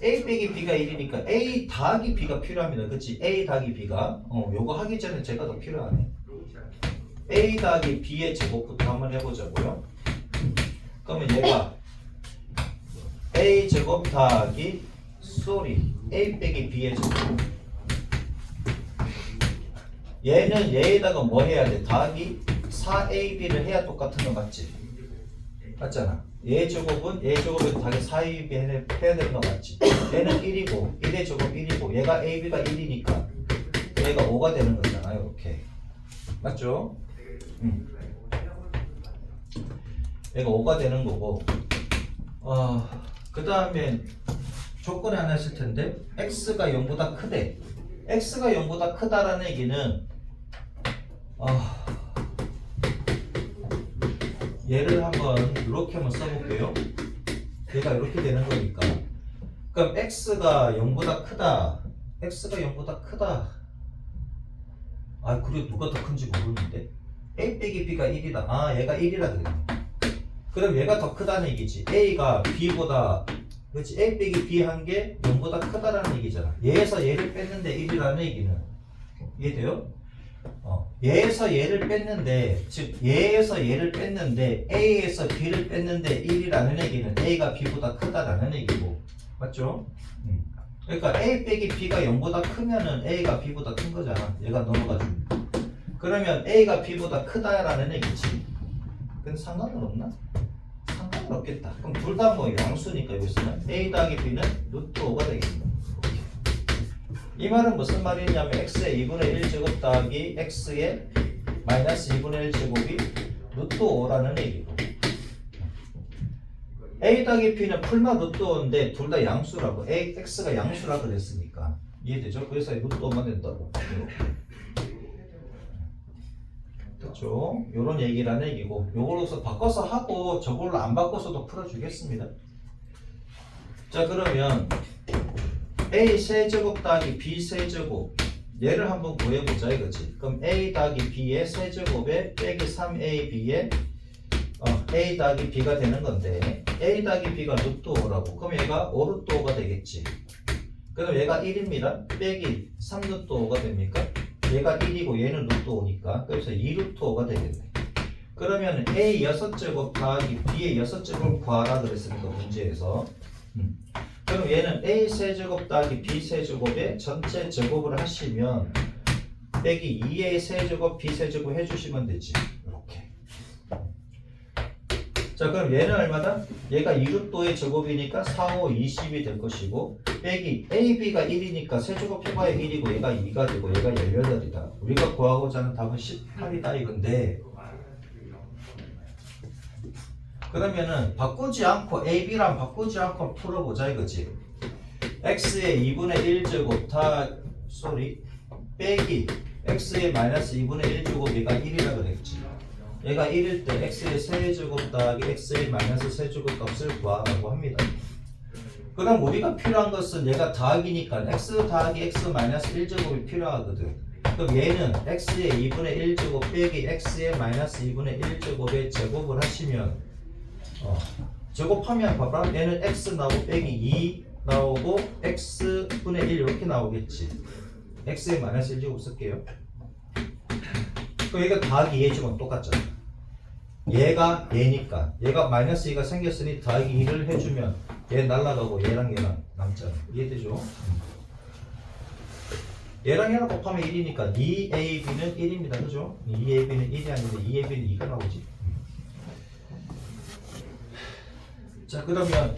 A 빼기 B가 1이니까 A 더하기 B가 필요합니다. 그치? A 더하기 B가 요거 하기 전에 제가 더 필요하네. A 더하기 B의 제곱부터 한번 해보자고요. 그러면 얘가 A 제곱 더하기 A 빼기 B의 제곱. 얘는 얘에다가 뭐 해야 돼? 더하기 4AB를 해야 똑같은 거 맞지? 맞잖아. 얘 제곱은 얘 제곱에 더하기 4AB 해야 되는 거 맞지? 얘는 1이고 1의 제곱 1이고 얘가 AB가 1이니까 얘가 5가 되는 거잖아. 이렇게 맞죠? 얘가 5가 되는 거고 그 다음에 조건이 하나 있을 텐데 x가 0보다 크대. x가 0보다 크다라는 얘기는 얘를 한번 이렇게 한번 써볼게요. 얘가 이렇게 되는 거니까 그럼 x가 0보다 크다. x가 0보다 크다. 그래 누가 더 큰지 모르는데 a 빼기 b가 1이다. 얘가 1이라 그랬네. 그럼 얘가 더 크다는 얘기지. a가 b보다 그렇지 a 빼기 b 한 게 0보다 크다라는 얘기잖아. 얘에서 얘를 뺐는데 1이라는 얘기는 이해돼요? 얘에서 얘를 뺐는데 즉 얘에서 얘를 뺐는데 a에서 b를 뺐는데 1이라는 얘기는 a가 b보다 크다라는 얘기고 맞죠? 그러니까 a 빼기 b가 0보다 크면은 a가 b보다 큰 거잖아. 얘가 넘어가지고 그러면 a가 b보다 크다라는 얘기지. 근데 상관은 없나? 상관은 없겠다. 그럼 둘 다 뭐 양수니까 여기서는 a 더하기 b는 루트 5가 되겠습니다. 이 말은 무슨 말이냐면 x의 2분의 1제곱 더하기 x의 마이너스 2분의 1제곱이 루트 5라는 얘기고 a 더하기 b는 풀마 루트 5인데 둘 다 양수라고 x가 양수라 그랬으니까 이해되죠? 그래서 루트 5만 된다고 맞죠? 요런 얘기라는 얘기고 요걸로서 바꿔서 하고 저걸로 안 바꿔서도 풀어주겠습니다. 자 그러면 A 세제곱 더하기 B 세제곱 얘를 한번 구해보자 이거지. 그럼 A 더하기 B의 세제곱에 빼기 3AB의 A 더하기 B가 되는 건데 A 더하기 B가 루트 5라고 그럼 얘가 5 루트 5가 되겠지. 그럼 얘가 1입니다. 빼기 3 루트 5가 됩니까? 얘가 1이고 얘는 루트 5니까 그래서 2 루트 5가 되겠네. 그러면 A 6제곱 더하기 B의 6제곱을 구하라 그랬으니까 문제에서 그럼 얘는 A 세제곱 더하기 B 세제곱의 전체 제곱을 하시면 빼기 2A 세제곱 B 세제곱 해주시면 되지. 이렇게. 자 그럼 얘는 얼마다? 얘가 2루트의 제곱이니까 4, 5, 20이 될 것이고 빼기 AB가 1이니까 세제곱 해봐야 1이고 얘가 2가 되고 얘가 18이다. 우리가 구하고자 하는 답은 18이다 이건데 그러면은 바꾸지 않고 AB랑 바꾸지 않고 풀어보자 이거지. X의 2분의 1제곱 빼기 X의 마이너스 2분의 1제곱 얘가 1이라 그랬지. 얘가 1일 때 X의 세제곱 더하기 X의 마이너스 세제곱 값을 구하라고 합니다. 그럼 우리가 필요한 것은 얘가 더하기니까 X 더하기 X 마이너스 1제곱이 필요하거든. 그럼 얘는 X의 2분의 1제곱 빼기 X의 마이너스 2분의 1제곱의 제곱을 하시면 제곱하면 봐봐 얘는 x 나오고 빼기 2 나오고 x분의 1 이렇게 나오겠지. x에 마이너스 1제곱 쓸게요. 그럼 얘가 더하기 2의 제곱은 똑같잖아. 얘가 얘니까 얘가 마이너스 2가 생겼으니 더하기 2를 해주면 얘 날라가고 얘랑 남잖아. 이해되죠? 얘랑 얘랑 곱하면 1이니까 2ab는 1입니다. 그죠? 2ab는 1이 아닌데 2ab는 2가 나오지. 자 그러면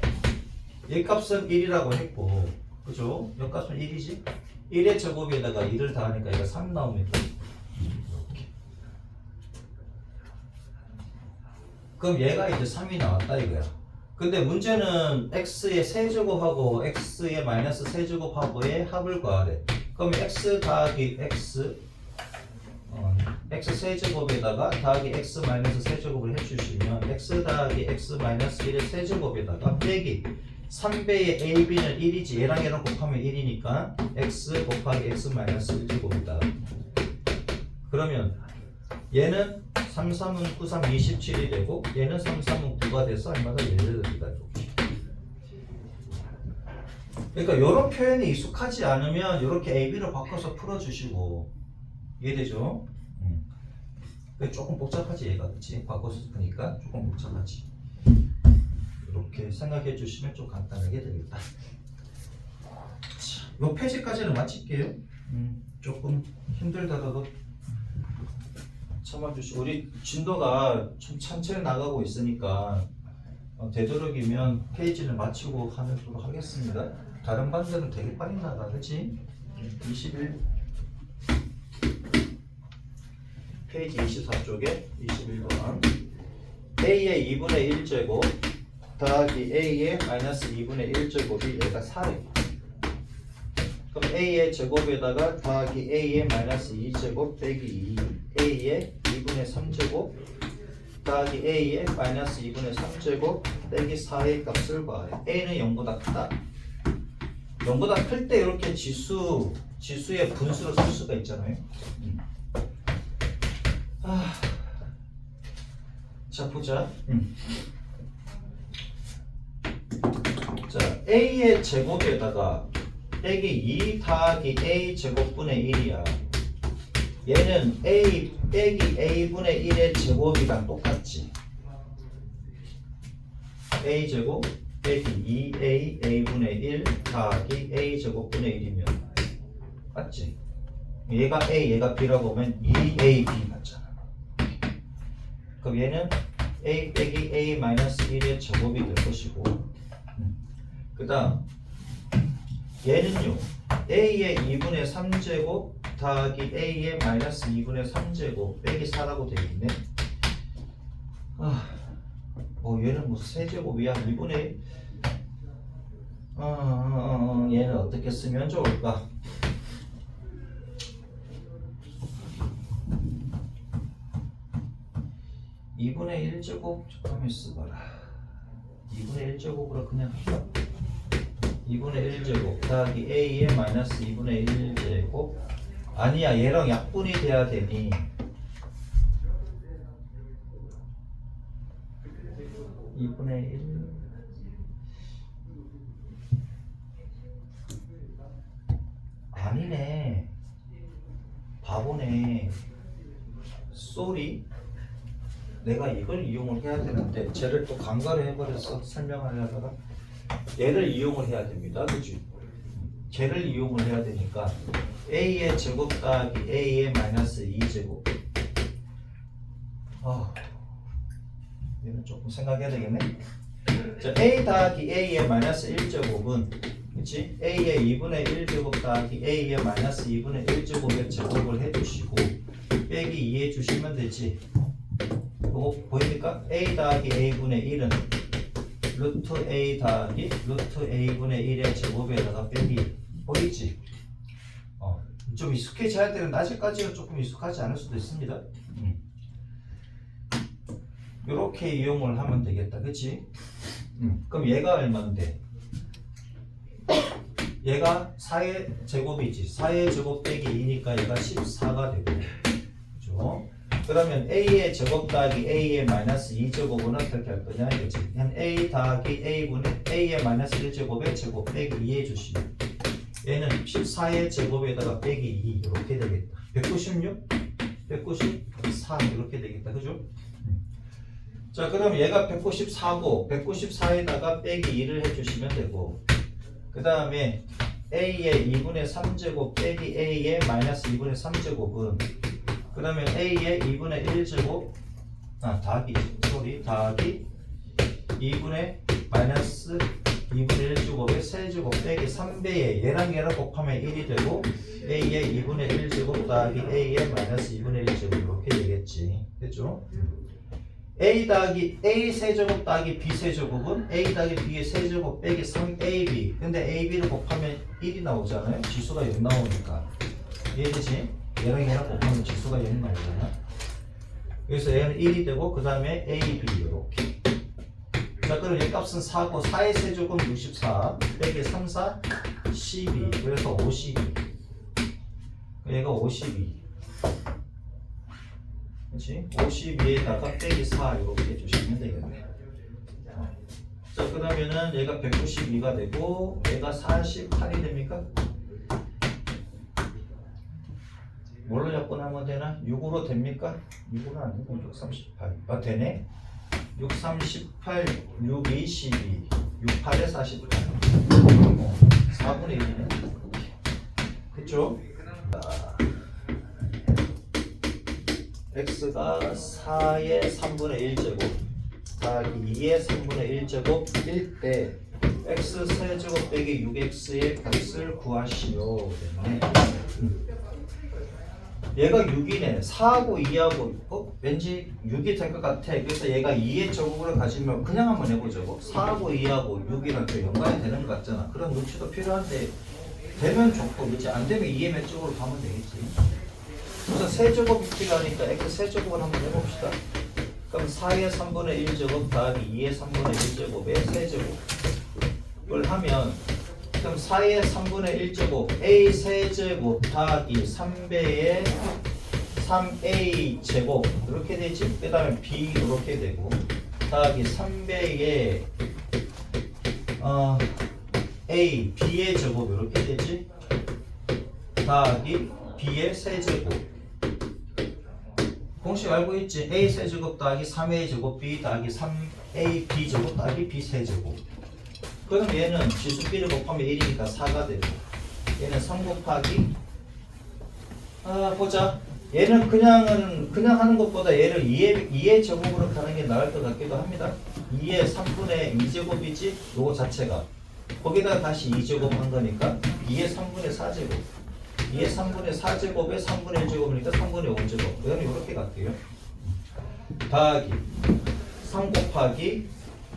얘 값은 1이라고 했고 그죠? 이 값은 1이지? 1의 제곱에다가 2를 더하니까 얘가 3 나옵니다. 이렇게. 그럼 얘가 이제 3이 나왔다 이거야. 근데 문제는 x의 세제곱하고 x의 마이너스 세제곱하고의 합을 구하래. 그러면 x 더하기 x x 세제곱에다가 더하기 x 마이너스 세제곱을 해주시면 x 더하기 x 마이너스 1의 세제곱에다가 빼기 3배의 ab는 1이지 얘랑 얘랑 곱하면 1이니까 x 곱하기 x 마이너스 1제곱이다. 그러면 얘는 3, 3은 9, 3, 27이 되고 얘는 3, 3은 9가 돼서 얼마나 18이다 이렇게. 그러니까 이런 표현이 익숙하지 않으면 이렇게 ab를 바꿔서 풀어주시고 이해되죠? 조금 복잡하지 얘가 그치? 바꿔서 보니까 조금 복잡하지. 이렇게 생각해 주시면 좀 간단하게 되겠다. 자, 요 페이지까지는 마칠게요. 조금 힘들더라도 참아주시고 우리 진도가 좀 천천히 나가고 있으니까 되도록이면 페이지는 마치고 하도록 하겠습니다. 다른 반들은 되게 빨리 나가 그치? 21 페이지 24쪽에 21번 A의 2분의 1제곱 더하기 A의 마이너스 2분의 1제곱이 얘가 4래. 그럼 A의 제곱에다가 더하기 A의 마이너스 2제곱 빼기 2 A의 2분의 3제곱 더하기 A의 마이너스 2분의 3제곱 빼기 4의 값을 구하래. A는 0보다 크다. 0보다 클 때 이렇게 지수의 분수로 쓸 수가 있잖아요. 자 보자. 자 A의 제곱에다가 빼기 2 더하기 A 제곱분의 1이야. 얘는 A 빼기 A분의 1의 제곱이랑 똑같지. A 제곱 빼기 2A A분의 1 더하기 A 제곱분의 1이면 맞지? 얘가 A 얘가 B라고 하면 2AB 맞잖아. 그럼 얘는 A 빼기 A 마이너스 1의 제곱이 될 것이고 그 다음 얘는요 A의 2분의 3제곱 더하기 A의 마이너스 2분의 3제곱 빼기 4라고 되어있네. 얘는 뭐 세제곱이야 2분의 1 얘는 어떻게 쓰면 좋을까? 2분의 1제곱 잠깐만 있어봐라. 2분의 1제곱으로 그냥 할까? 2분의 1제곱 더하기 a의 마이너스 2분의 1제곱. 아니야, 얘랑 약분이 돼야 되니 2분의 1 아니네, 바보네. 쏘리, 내가 이걸 이용을 해야 되는데 쟤를 또 강가를 해버렸어. 설명을 하다가 얘를 이용을 해야 됩니다. 그치? 쟤를 이용을 해야 되니까 a의 제곱 더하기 a의 마이너스 2제곱. 얘는 조금 생각해야 되겠네. 자, a 더하기 a의 마이너스 1제곱은 그치? a의 2분의 1제곱 더하기 a의 마이너스 2분의 1제곱의 제곱을 해주시고 빼기 2 해주시면 되지. 이거 보입니까? a 더하기 a분의 1은 루트 a 더하기 루트 a분의 1의 제곱에다가 빼기. 보이지? 좀 익숙해져야 되는, 아직까지는 조금 익숙하지 않을 수도 있습니다. 이렇게 이용을 하면 되겠다. 그치? 그럼 얘가 얼마인데? 얘가 4의 제곱이지. 4의 제곱 빼기 2니까 얘가 14가 되고. 그죠? 그러면 a의 제곱 더하기 a의 마이너스 2제곱은 어떻게 할 거냐 이거지. 그냥 a 더하기 a분의 a의 마이너스 1제곱의 제곱 빼기 2 해주시면 얘는 14의 제곱에다가 빼기 2 이렇게 되겠다. 196, 194 이렇게 되겠다. 그죠? 자, 그럼 얘가 194고 194에다가 빼기 2를 해주시면 되고, 그 다음에 a의 2분의 3제곱 빼기 a의 마이너스 2분의 3제곱은 그 다음에 a의 2분의 1제곱 더하기 2분의 마이너스 2분의 1제곱의 세제곱 빼기 3배에 얘랑 곱하면 1이 되고 a의 2분의 1제곱 더하기 a의 마이너스 2분의 1제곱 이렇게 되겠지. 됐죠? a 더하기 a 세제곱 더하기 b 세제곱은 a 더하기 b의 세제곱 빼기 3ab. 근데 ab를 곱하면 1이 나오잖아요. 지수가 0 나오니까. 이해되지? 얘랑 곱하면 지수가 0 나오잖아. 그래서 얘는 1이 되고 그 다음에 ab 이렇게. 자, 그럼 얘 값은 4고 4의 세제곱 64 빼기 3, 4, 12. 그래서 52. 얘가 52. 그렇지? 52에다가 빼기 4 이렇게 해주시면 되겠네. 자, 그러면은 얘가 192가 되고 얘가 48이 됩니까? 뭘로 접근하면 되나? 6으로 됩니까? 6으로 안 되고 638. 되네? 6, 38, 6, 2, 12, 6, 8에 48. 4분의 1이네. 그쵸? x가 4의 3분의 1제곱 더하기 2의 3분의 1제곱 일 때 x 세제곱 빼기 6x의 값을 구하시오. 됐네. 얘가 6이네. 4하고 2하고 왠지 6이 될 것 같아. 그래서 얘가 2의 제곱으로 가지면 그냥 한번 해보자고. 4하고 2하고 6이랑 또 연관이 되는 것 같잖아. 그런 눈치도 필요한데 되면 좋고 그렇지 안 되면 2의 몇 쪽으로 가면 되겠지. 그래서 세제곱이 필요하니까 x 세제곱을 한번 해봅시다. 그럼 4의 3분의 1제곱 더하기 2의 3분의 1제곱의 세제곱을 하면 그럼 4의 3분의 1제곱 a 세제곱 더하기 3배의 3a 제곱 이렇게 되지. 그 다음에 b 이렇게 되고 더하기 3배의 a b의 제곱 이렇게 되지. 더하기 b의 세제곱. 공식 알고 있지? a 세제곱 더하기 3a 제곱 b 더하기 3a b 제곱 더하기 b 세제곱. 그럼 얘는 지수비를 곱하면 1이니까 4가 되고 얘는 3 곱하기 보자. 얘는 그냥 하는 것보다 얘를 2의 제곱으로 가는 게 나을 것 같기도 합니다. 2의 3분의 2제곱이지 요거 자체가 거기다가 다시 2제곱 한 거니까 2의 3분의 4제곱 2의 3분의 4제곱에 3분의 1제곱이니까 3분의 5제곱. 그다음에 이렇게 갈게요. 더하기 3 곱하기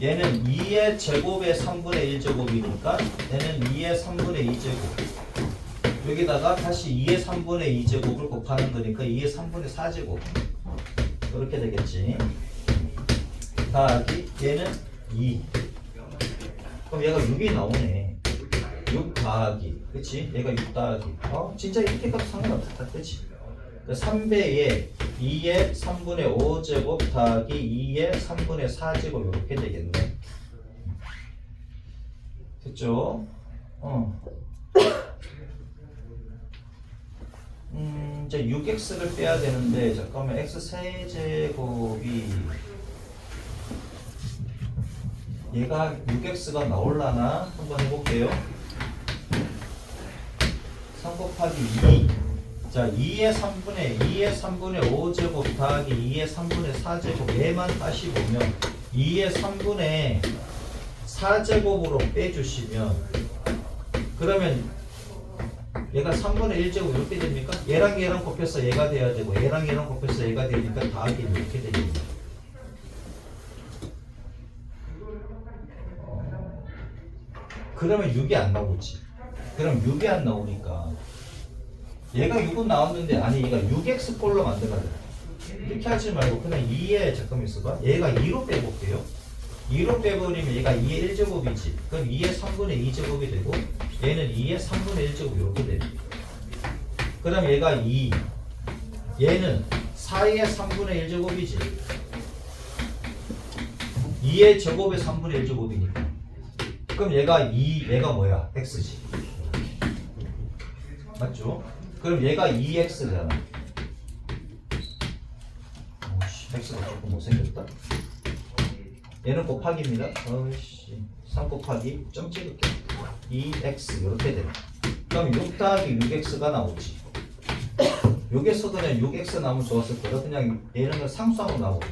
얘는 2의 제곱의 3분의 1제곱이니까 얘는 2의 3분의 2제곱 여기다가 다시 2의 3분의 2제곱을 곱하는 거니까 2의 3분의 4제곱 이렇게 되겠지. 더하기 얘는 2. 그럼 얘가 6이 나오네. 6 더하기, 그치? 얘가 6 더하기. 진짜 이렇게 가도 상관없다, 그치? 3배에 2의 3분의 5제곱 더하기 2의 3분의 4제곱 이렇게 되겠네. 됐죠? 이제 6x를 빼야 되는데 잠깐만 x 세제곱이 얘가 6x가 나올라나? 한번 해볼게요. 3 곱하기 2. 자, 2의 3분의 5제곱 더하기 2의 3분의 4제곱 얘만 다시 보면 2의 3분의 4제곱으로 빼주시면 그러면 얘가 3분의 1제곱 이렇게 됩니까? 얘랑 얘랑 곱해서 얘가 돼야 되고 얘랑 얘랑 곱해서 얘가 되니까 더하기 이렇게 됩니다. 그러면 6이 안 나오지. 그럼 6이 안 나오니까 얘가 6은 나왔는데 아니 얘가 6x 꼴로 만들어야 돼. 이렇게 하지 말고 그냥 2에 잠깐만 있어봐. 얘가 2로 빼볼게요. 2로 빼버리면 얘가 2의 1제곱이지. 그럼 2의 3분의 2제곱이 되고 얘는 2의 3분의 1제곱 이렇게 됩니다. 그럼 얘가 2 얘는 4의 3분의 1제곱이지. 2의 제곱의 3분의 1제곱이니까 그럼 얘가 2, 얘가 뭐야? x지. 맞죠? 그럼 얘가 2x잖아. 오씨, x가 조금 못생겼다. 얘는 곱하기입니다. 어이씨, 3 곱하기 점 찍을게. 2x 이렇게 되네. 그럼 6 더하기 6x가 나오지. 여기서 그냥 6x 나오면 좋았을 거다. 그냥 얘는 상수하고 나오고.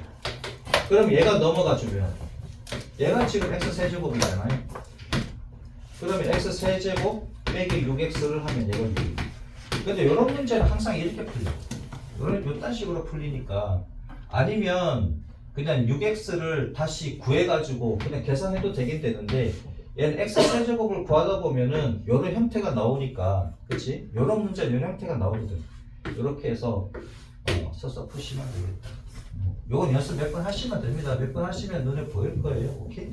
그럼 얘가 넘어가 주면 얘가 지금 x 세제곱이잖아요. 그러면 x 세제곱 빼기 6x를 하면 얘가 6. 근데 이런 문제는 항상 이렇게 풀려. 이런 식으로 풀리니까 아니면 그냥 6x를 다시 구해가지고 그냥 계산해도 되긴 되는데 얘는 x 세제곱을 구하다 보면은 이런 형태가 나오니까 그치? 이런 문제는 이런 형태가 나오거든. 이렇게 해서 서서 푸시면 되겠다. 요건 연습 몇 번 하시면 됩니다. 몇 번 하시면 눈에 보일 거예요. 오케이?